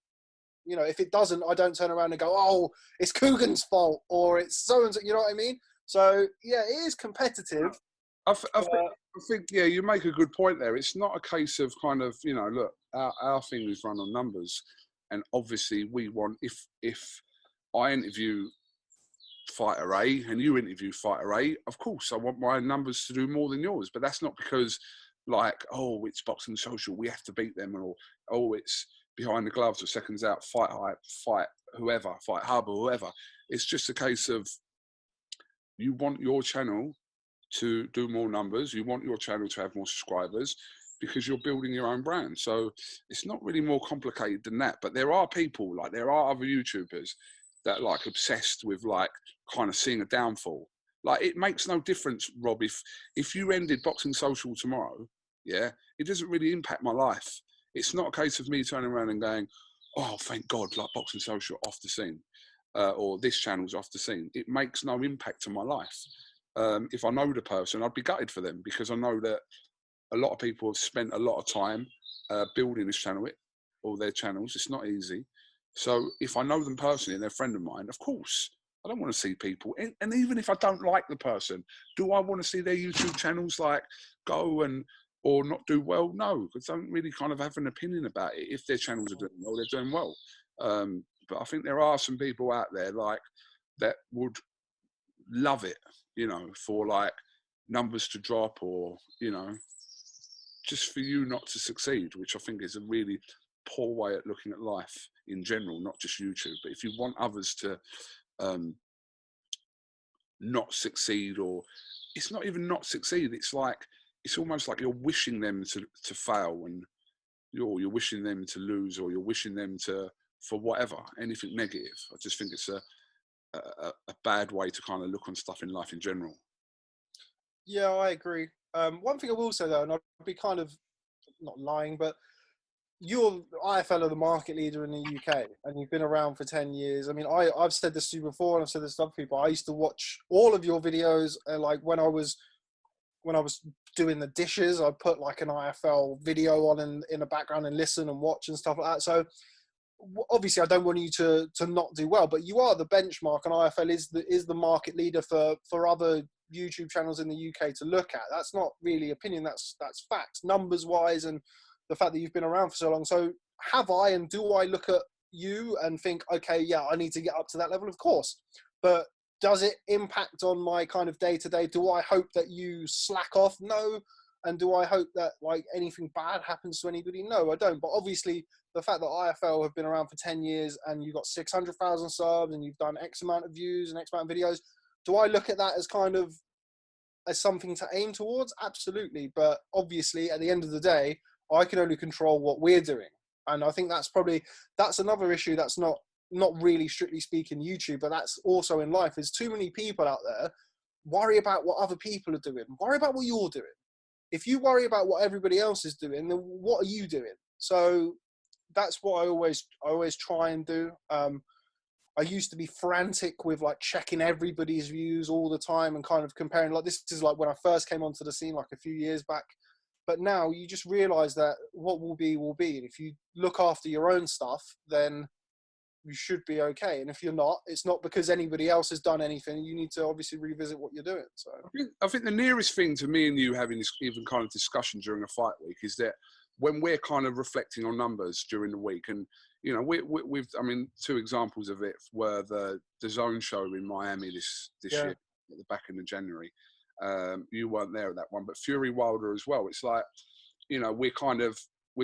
you know, if it doesn't, I don't turn around and go, oh, it's Coogan's fault or it's so-and-so, you know what I mean? So yeah, it is competitive. I think, yeah, you make a good point there. It's not a case of kind of, you know, look, our thing is run on numbers, and obviously we want, if I interview fighter A and you interview fighter A, of course I want my numbers to do more than yours, but that's not because like, oh, it's Boxing Social, we have to beat them, or oh, it's Behind the Gloves or Seconds Out, Fight Hype, Fight whoever, Fight Hub or whoever. It's just a case of you want your channel to do more numbers, you want your channel to have more subscribers because you're building your own brand. So it's not really more complicated than that. But there are people, like there are other YouTubers that like obsessed with like kind of seeing a downfall. Like it makes no difference, Rob, if you ended Boxing Social tomorrow, yeah, it doesn't really impact my life. It's not a case of me turning around and going, oh, thank God, like Boxing Social off the scene, or this channel's off the scene. It makes no impact on my life. If I know the person, I'd be gutted for them because I know that a lot of people have spent a lot of time building this channel, or their channels. It's not easy. So if I know them personally and they're a friend of mine, of course, I don't want to see people. And even if I don't like the person, do I want to see their YouTube channels like go or not do well? No, because I don't really kind of have an opinion about it. If their channels are doing well, they're doing well. But I think there are some people out there like that would love it, you know, for like numbers to drop or, you know, just for you not to succeed, which I think is a really poor way at looking at life in general, not just YouTube. But if you want others to not succeed, or it's not even not succeed, it's like, it's almost like you're wishing them to fail, and you're wishing them to lose, or you're wishing them to, for whatever, anything negative. I just think it's a bad way to kind of look on stuff in life in general. Yeah, I agree. One thing I will say though, and I'd be kind of not lying, but you're iFL are the market leader in the UK, and you've been around for 10 years. I mean, I've said this to you before, and I've said this to other people. I used to watch all of your videos, like when I was doing the dishes, I'd put like an iFL video on in the background and listen and watch and stuff like that. So obviously I don't want you to not do well, but you are the benchmark, and iFL is the market leader for other YouTube channels in the UK to look at. That's not really opinion, that's facts, numbers wise, and the fact that you've been around for so long. So have I, and do I look at you and think, okay, yeah, I need to get up to that level? Of course. But does it impact on my kind of day-to-day? Do I hope that you slack off? No. And do I hope that like anything bad happens to anybody? No, I don't. But obviously the fact that iFL have been around for 10 years and you've got 600,000 subs and you've done X amount of views and X amount of videos, do I look at that as kind of as something to aim towards? Absolutely. But obviously at the end of the day, I can only control what we're doing. And I think that's another issue that's not really strictly speaking YouTube, but that's also in life, is too many people out there worry about what other people are doing. Worry about what you're doing. If you worry about what everybody else is doing, then what are you doing? So that's what I always try and do. I used to be frantic with like checking everybody's views all the time and kind of comparing, like this is like when I first came onto the scene like a few years back. But now you just realize that what will be, will be. And if you look after your own stuff, then you should be okay. And if you're not, it's not because anybody else has done anything. You need to obviously revisit what you're doing. So I think the nearest thing to me and you having this even kind of discussion during a fight week is that when we're kind of reflecting on numbers during the week, and you know, we've I mean, two examples of it were the Zone show in Miami this year at the back end of January. You weren't there at that one, but Fury Wilder as well. It's like, you know, we're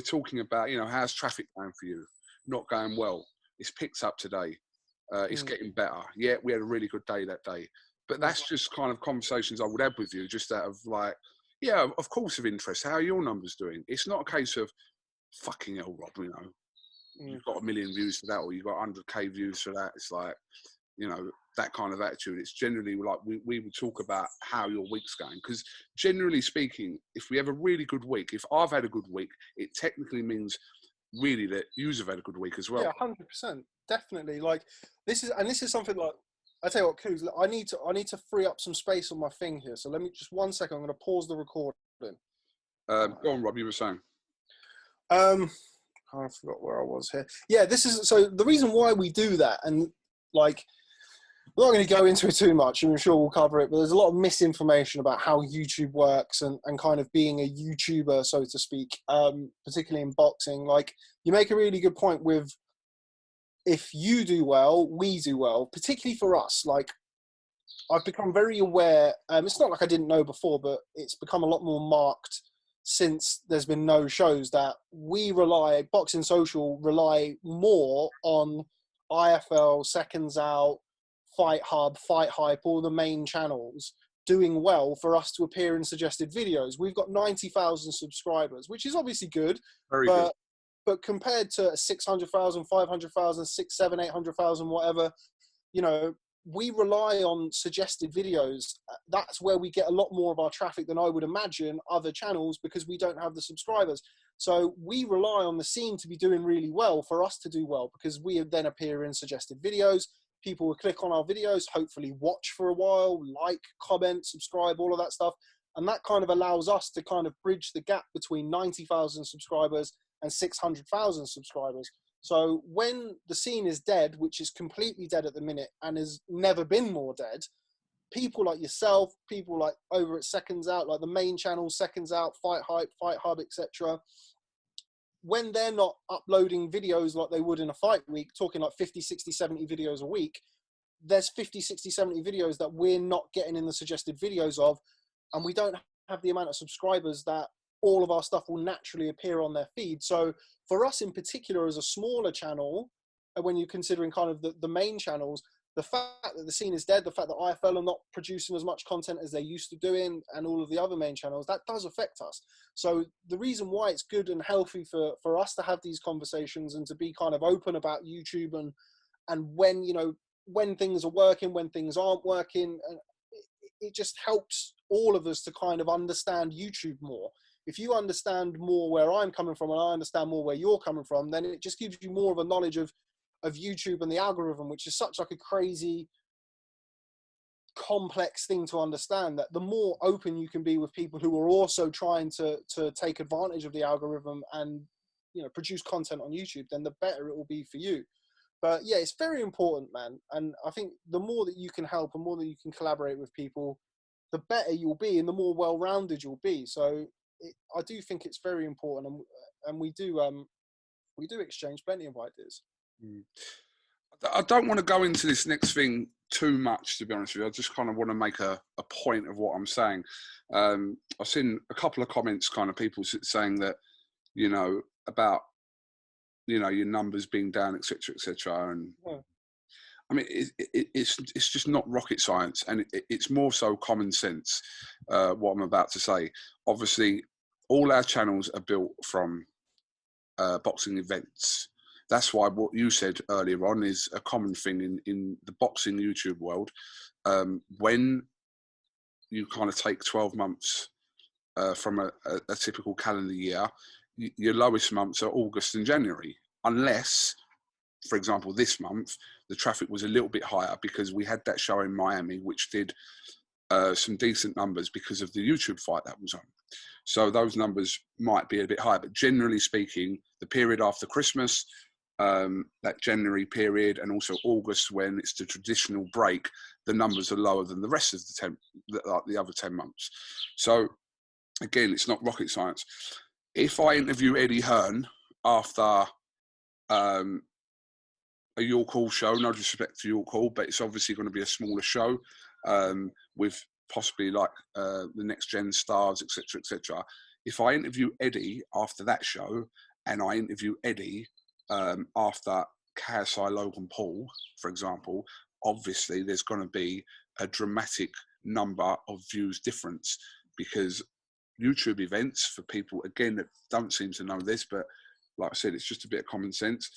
talking about, you know, how's traffic going for you? Not going well. It's picked up today. It's getting better. Yeah, we had a really good day that day. But that's just kind of conversations I would have with you, just out of like, yeah, of course, of interest. How are your numbers doing? It's not a case of fucking hell, Rob, you know, you've got 1 million views for that, or you've got 100K views for that. It's like, you know, that kind of attitude. It's generally like we would talk about how your week's going. Because generally speaking, if we have a really good week, if I've had a good week, it technically means really that you've had a good week as well. Yeah, 100%, definitely. Like this is something like, I tell you what, Coos, I need to free up some space on my thing here. So let me just 1 second. I'm going to pause the recording. Go on, Rob. You were saying. I forgot where I was here. Yeah, this is so the reason why we do that, and like, we're not going to go into it too much. I'm sure we'll cover it, but there's a lot of misinformation about how YouTube works and kind of being a YouTuber, so to speak, particularly in boxing. Like, you make a really good point with, if you do well, we do well, particularly for us. Like, I've become very aware, it's not like I didn't know before, but it's become a lot more marked since there's been no shows, that Boxing Social rely more on iFL, Seconds Out, Fight Hub, Fight Hype, all the main channels doing well for us to appear in suggested videos. We've got 90,000 subscribers, which is obviously good. Very good. But compared to 600,000, 500,000, 6, 7, 800,000, whatever, you know, we rely on suggested videos. That's where we get a lot more of our traffic than I would imagine other channels, because we don't have the subscribers. So we rely on the scene to be doing really well for us to do well, because we then appear in suggested videos. People will click on our videos, hopefully watch for a while, like, comment, subscribe, all of that stuff. And that kind of allows us to kind of bridge the gap between 90,000 subscribers and 600,000 subscribers. So when the scene is dead, which is completely dead at the minute and has never been more dead, people like yourself, people like over at Seconds Out, like the main channel, Seconds Out, Fight Hype, Fight Hub, etc., when they're not uploading videos like they would in a fight week, talking like 50, 60, 70 videos a week, there's 50, 60, 70 videos that we're not getting in the suggested videos of, and we don't have the amount of subscribers that all of our stuff will naturally appear on their feed. So for us in particular, as a smaller channel, when you're considering kind of the main channels, the fact that the scene is dead, the fact that iFL are not producing as much content as they used to doing, and all of the other main channels, that does affect us. So the reason why it's good and healthy for us to have these conversations and to be kind of open about YouTube and when, you know, when things are working, when things aren't working, it just helps all of us to kind of understand YouTube more. If you understand more where I'm coming from and I understand more where you're coming from, then it just gives you more of a knowledge of YouTube and the algorithm, which is such like a crazy, complex thing to understand, that the more open you can be with people who are also trying to take advantage of the algorithm and, you know, produce content on YouTube, then the better it will be for you. But yeah, it's very important, man. And I think the more that you can help and more that you can collaborate with people, the better you'll be and the more well-rounded you'll be. So I do think it's very important, and we do exchange plenty of ideas. I don't want to go into this next thing too much, to be honest with you. I just kind of want to make a point of what I'm saying. I've seen a couple of comments, kind of people saying that, you know, about, you know, your numbers being down, etc., etc. And yeah. I mean, it's just not rocket science, and it's more so common sense. What I'm about to say. Obviously, all our channels are built from boxing events. That's why what you said earlier on is a common thing in the boxing YouTube world. When you kind of take 12 months from a typical calendar year, your lowest months are August and January, unless, for example, this month, the traffic was a little bit higher because we had that show in Miami, which did some decent numbers because of the YouTube fight that was on. So those numbers might be a bit higher, but generally speaking, the period after Christmas, that January period, and also August, when it's the traditional break, the numbers are lower than the rest of the other 10 months. So again, it's not rocket science. If I interview Eddie Hearn after a York Hall show, no disrespect to York Hall, but it's obviously going to be a smaller show with possibly like the next gen stars, etc., etc. If I interview Eddie after that show, and I interview Eddie after KSI Logan Paul, for example, obviously there's going to be a dramatic number of views difference, because YouTube events, for people, again, that don't seem to know this, but like I said, it's just a bit of common sense.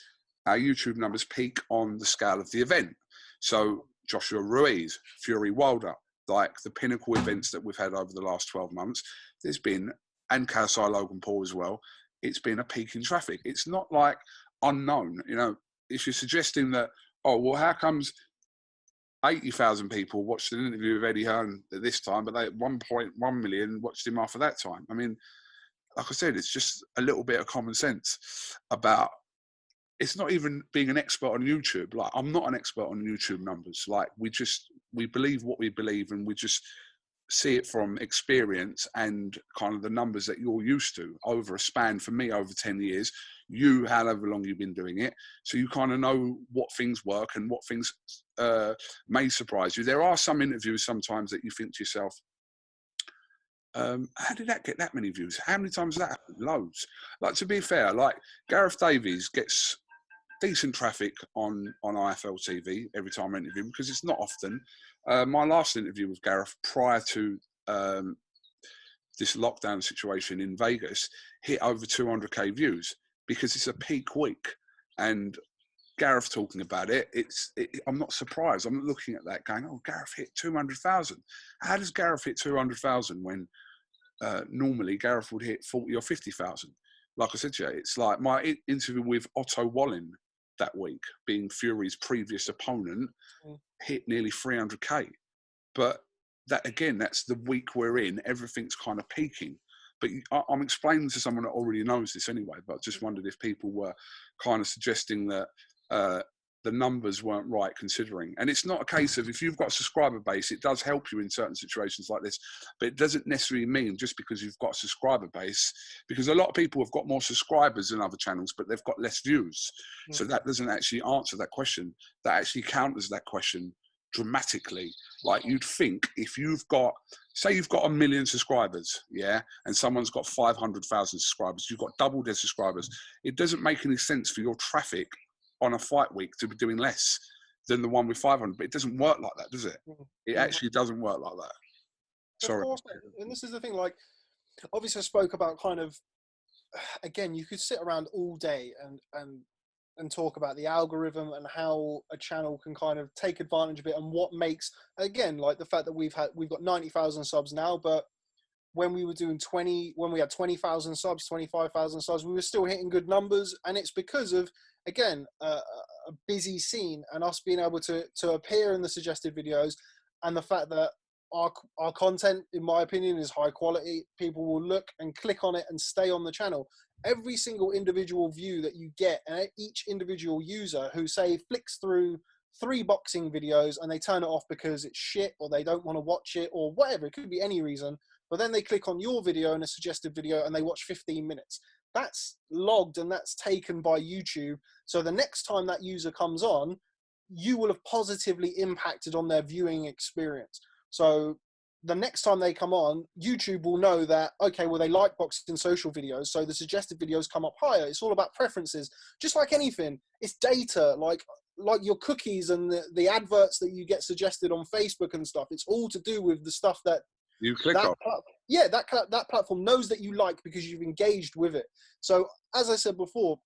Our YouTube numbers peak on the scale of the event. So Joshua Ruiz, Fury Wilder, like the pinnacle events that we've had over the last 12 months, there's been, and KSI Logan Paul as well, it's been a peak in traffic. It's not like unknown, you know. If you're suggesting that, oh, well, how comes 80,000 people watched an interview with Eddie Hearn at this time, but they 1.1 million watched him after that time? I mean, like I said, it's just a little bit of common sense about, it's not even being an expert on YouTube. Like, I'm not an expert on YouTube numbers. Like, we believe what we believe, and we just see it from experience and kind of the numbers that you're used to over a span, for me, over 10 years, you, however long you've been doing it. So you kind of know what things work and what things may surprise you. There are some interviews sometimes that you think to yourself, how did that get that many views? How many times has that happened? Loads. Like, to be fair, like Gareth Davies gets decent traffic on iFL TV every time I interview him, because it's not often. My last interview with Gareth prior to this lockdown situation in Vegas hit over 200k views, because it's a peak week. And Gareth talking about it, I'm not surprised. I'm looking at that going, oh, Gareth hit 200,000. How does Gareth hit 200,000 when normally Gareth would hit 40 or 50,000? Like I said to you, it's like my interview with Otto Wallin that week, being Fury's previous opponent, hit nearly 300k. But that, again, that's the week we're in. Everything's kind of peaking. But I'm explaining to someone that already knows this anyway, but I just wondered if people were kind of suggesting that the numbers weren't right considering. And it's not a case of, if you've got a subscriber base, it does help you in certain situations like this, but it doesn't necessarily mean just because you've got a subscriber base, because a lot of people have got more subscribers than other channels, but they've got less views. So that doesn't actually answer that question. That actually counters that question dramatically. Like, you'd think if you've got, say you've got 1 million subscribers, yeah, and someone's got 500,000 subscribers, you've got double their subscribers. It doesn't make any sense for your traffic on a fight week to be doing less than the one with 500, but it doesn't work like that, does it? It actually doesn't work like that. Sorry. Of course, and this is the thing, like, obviously I spoke about kind of, again, you could sit around all day and talk about the algorithm and how a channel can kind of take advantage of it, and what makes, again, like the fact that we've got 90,000 subs now, but when we were doing when we had 20,000 subs, 25,000 subs, we were still hitting good numbers. And it's because of, again, a busy scene and us being able to appear in the suggested videos, and the fact that our content, in my opinion, is high quality. People will look and click on it and stay on the channel. Every single individual view that you get, and each individual user who, say, flicks through 3 boxing videos and they turn it off because it's shit, or they don't want to watch it, or whatever, it could be any reason, but then they click on your video and a suggested video and they watch 15 minutes. That's logged and that's taken by YouTube. So the next time that user comes on, you will have positively impacted on their viewing experience. So the next time they come on, YouTube will know that, okay, well, they like boxing social videos, so the suggested videos come up higher. It's all about preferences. Just like anything, it's data, like your cookies and the adverts that you get suggested on Facebook and stuff. It's all to do with the stuff that you click on. Yeah, that platform knows that you like, because you've engaged with it. So, as I said before,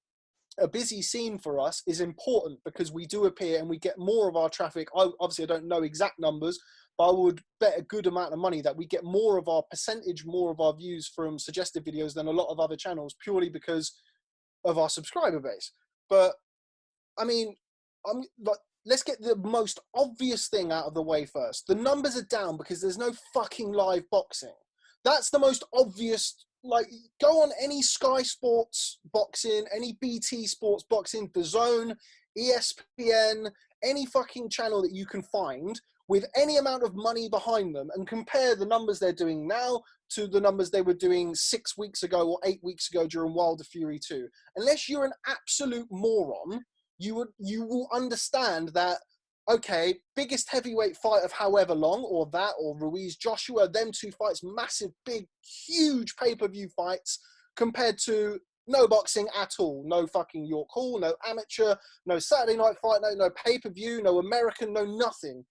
a busy scene for us is important, because we do appear and we get more of our traffic. Obviously, I don't know exact numbers, but I would bet a good amount of money that we get more of our views from suggested videos than a lot of other channels, purely because of our subscriber base. But I mean, let's get the most obvious thing out of the way first. The numbers are down because there's no fucking live boxing. That's the most obvious. Like, go on any Sky Sports boxing, any BT Sports boxing, DAZN, ESPN, any fucking channel that you can find with any amount of money behind them, and compare the numbers they're doing now to the numbers they were doing 6 weeks ago or 8 weeks ago during Wilder Fury 2. Unless you're an absolute moron, you will understand that, okay, biggest heavyweight fight of however long, or Ruiz Joshua, them 2 fights, massive, big, huge pay-per-view fights, compared to No boxing at all. No fucking York Hall, no amateur, no Saturday Night Fight, no pay-per-view, no American, no nothing.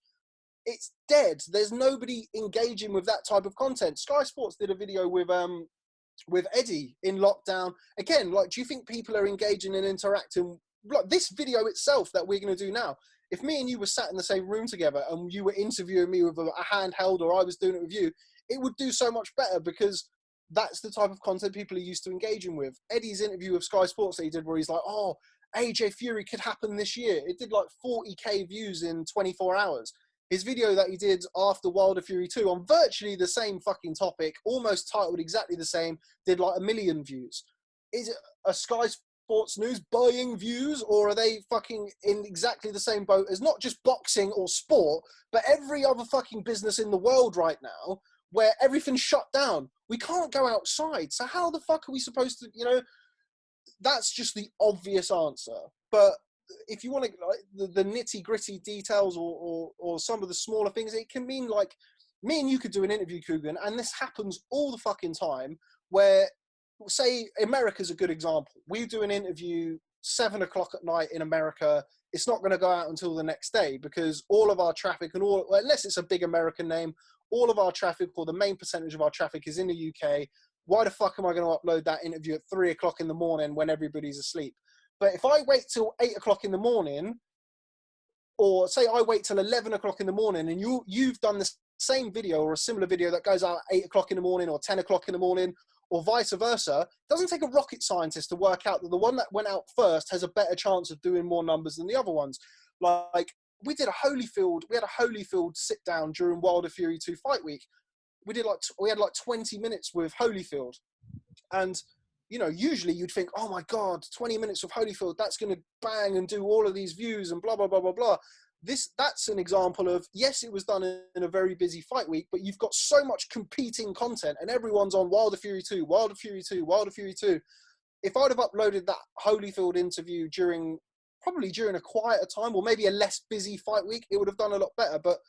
It's dead. There's nobody engaging with that type of content. Sky Sports did a video with Eddie in lockdown. Again, like, do you think people are engaging and interacting? Like this video itself that we're going to do now, if me and you were sat in the same room together and you were interviewing me with a handheld, or I was doing it with you, it would do so much better, because that's the type of content people are used to engaging with. Eddie's interview with Sky Sports that he did, where he's like, oh, AJ Fury could happen this year. It did like 40k views in 24 hours. His video that he did after Wilder Fury 2 on virtually the same fucking topic, almost titled exactly the same, did like 1 million views. Is it a Sky Sports News buying views, or are they fucking in exactly the same boat as not just boxing or sport, but every other fucking business in the world right now, where everything's shut down? We can't go outside. So how the fuck are we supposed to, you know? That's just the obvious answer. But if you want to, like, the nitty gritty details or some of the smaller things, it can mean like me and you could do an interview, Coogan, and this happens all the fucking time, where, say, America's a good example. We do an interview 7 o'clock at night in America. It's not going to go out until the next day, because all of our traffic and all, unless it's a big American name, all of our traffic, or the main percentage of our traffic, is in the UK. Why the fuck am I going to upload that interview at 3 o'clock in the morning when everybody's asleep? But if I wait till 8 o'clock in the morning, or say I wait till 11 o'clock in the morning, and you've done the same video or a similar video that goes out at 8 o'clock in the morning or 10 o'clock in the morning, or vice versa, it doesn't take a rocket scientist to work out that the one that went out first has a better chance of doing more numbers than the other ones. Like, we had a Holyfield sit down during Wilder Fury 2 fight week. We had like 20 minutes with Holyfield, and you know, usually you'd think, oh my God, 20 minutes with Holyfield, that's going to bang and do all of these views and blah, blah, blah, blah, blah. That's an example of, yes, it was done in a very busy fight week, but you've got so much competing content and everyone's on Wilder Fury 2, Wilder Fury 2, Wilder Fury 2. If I'd have uploaded that Holyfield interview probably during a quieter time, or maybe a less busy fight week, it would have done a lot better. But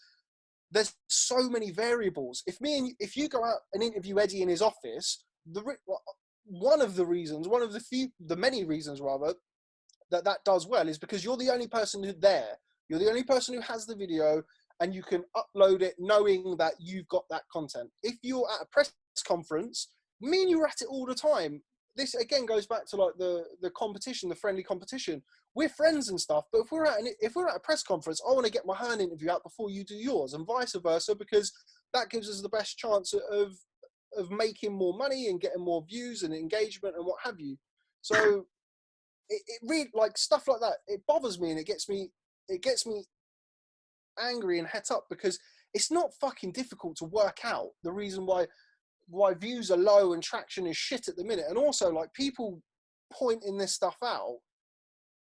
there's so many variables. If you go out and interview Eddie in his office, one of the many reasons rather, that does well is because you're the only person who's there. You're the only person who has the video, and you can upload it knowing that you've got that content. If you're at a press conference, me and you are at it all the time. This again goes back to like the competition, the friendly competition. We're friends and stuff, but if we're at a press conference, I want to get my HEARN interview out before you do yours, and vice versa, because that gives us the best chance of making more money and getting more views and engagement and what have you. So it really, like, stuff like that, it bothers me, and it gets me angry and het up, because it's not fucking difficult to work out the reason why views are low and traction is shit at the minute. And also, like, people pointing this stuff out,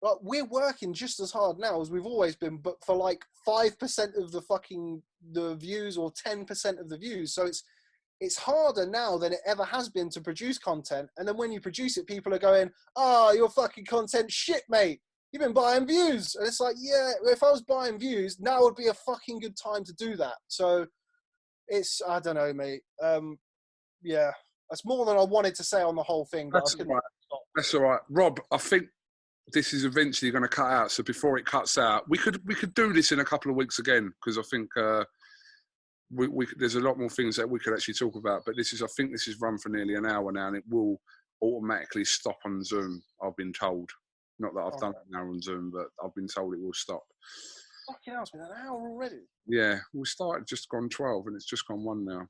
like, we're working just as hard now as we've always been, but for like 5% of the views, or 10% of the views. So it's harder now than it ever has been to produce content. And then when you produce it, people are going, oh, your fucking content shit, mate. You've been buying views. And it's like, yeah, if I was buying views, now would be a fucking good time to do that. So I don't know, mate. Yeah, that's more than I wanted to say on the whole thing. But That's all right. That's all right. Rob, I think this is eventually going to cut out. So before it cuts out, we could do this in a couple of weeks again, because I think there's a lot more things that we could actually talk about. But I think this is run for nearly an hour now, and it will automatically stop on Zoom, I've been told. Not that I've done it now on Zoom, but I've been told it will stop. Fucking hell, it's been an hour already. Yeah, we started just gone 12, and it's just gone 1 now.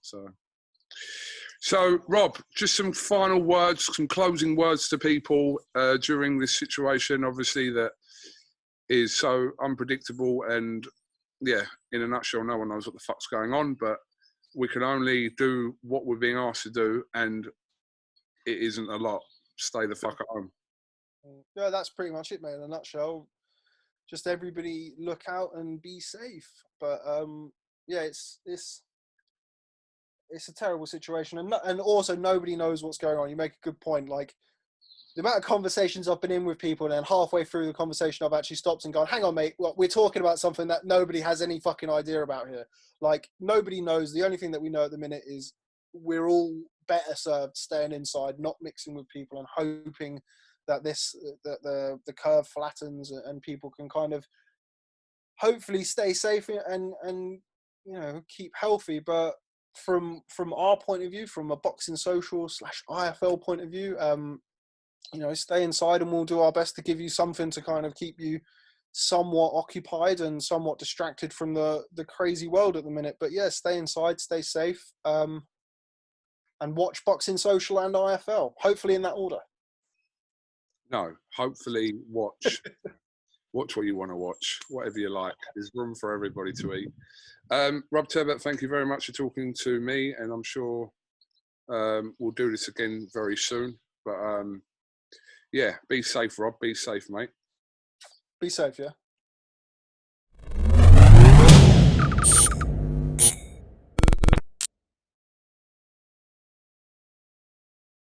So, Rob, just some final words, some closing words to people during this situation, obviously, that is so unpredictable. And, yeah, in a nutshell, no one knows what the fuck's going on, but we can only do what we're being asked to do, and it isn't a lot. Stay the fuck at home. Yeah, that's pretty much it, mate, in a nutshell. Just everybody look out and be safe. But, yeah, it's a terrible situation, and also nobody knows what's going on. You make a good point. Like, the amount of conversations I've been in with people, and then halfway through the conversation, I've actually stopped and gone, "Hang on, mate. Well, we're talking about something that nobody has any fucking idea about here. Like, nobody knows. The only thing that we know at the minute is we're all better served staying inside, not mixing with people, and hoping that the curve flattens and people can kind of hopefully stay safe and keep healthy. But from our point of view, from a boxing social / IFL point of view, stay inside, and we'll do our best to give you something to kind of keep you somewhat occupied and somewhat distracted from the crazy world at the minute. But yeah, stay inside, stay safe, and watch Boxing Social and IFL, hopefully in that order. No, hopefully watch what you want to watch, whatever you like. There's room for everybody to eat. Rob TEBBUTT, thank you very much for talking to me, and I'm sure we'll do this again very soon. But yeah, be safe, Rob. Be safe, mate. Be safe, yeah.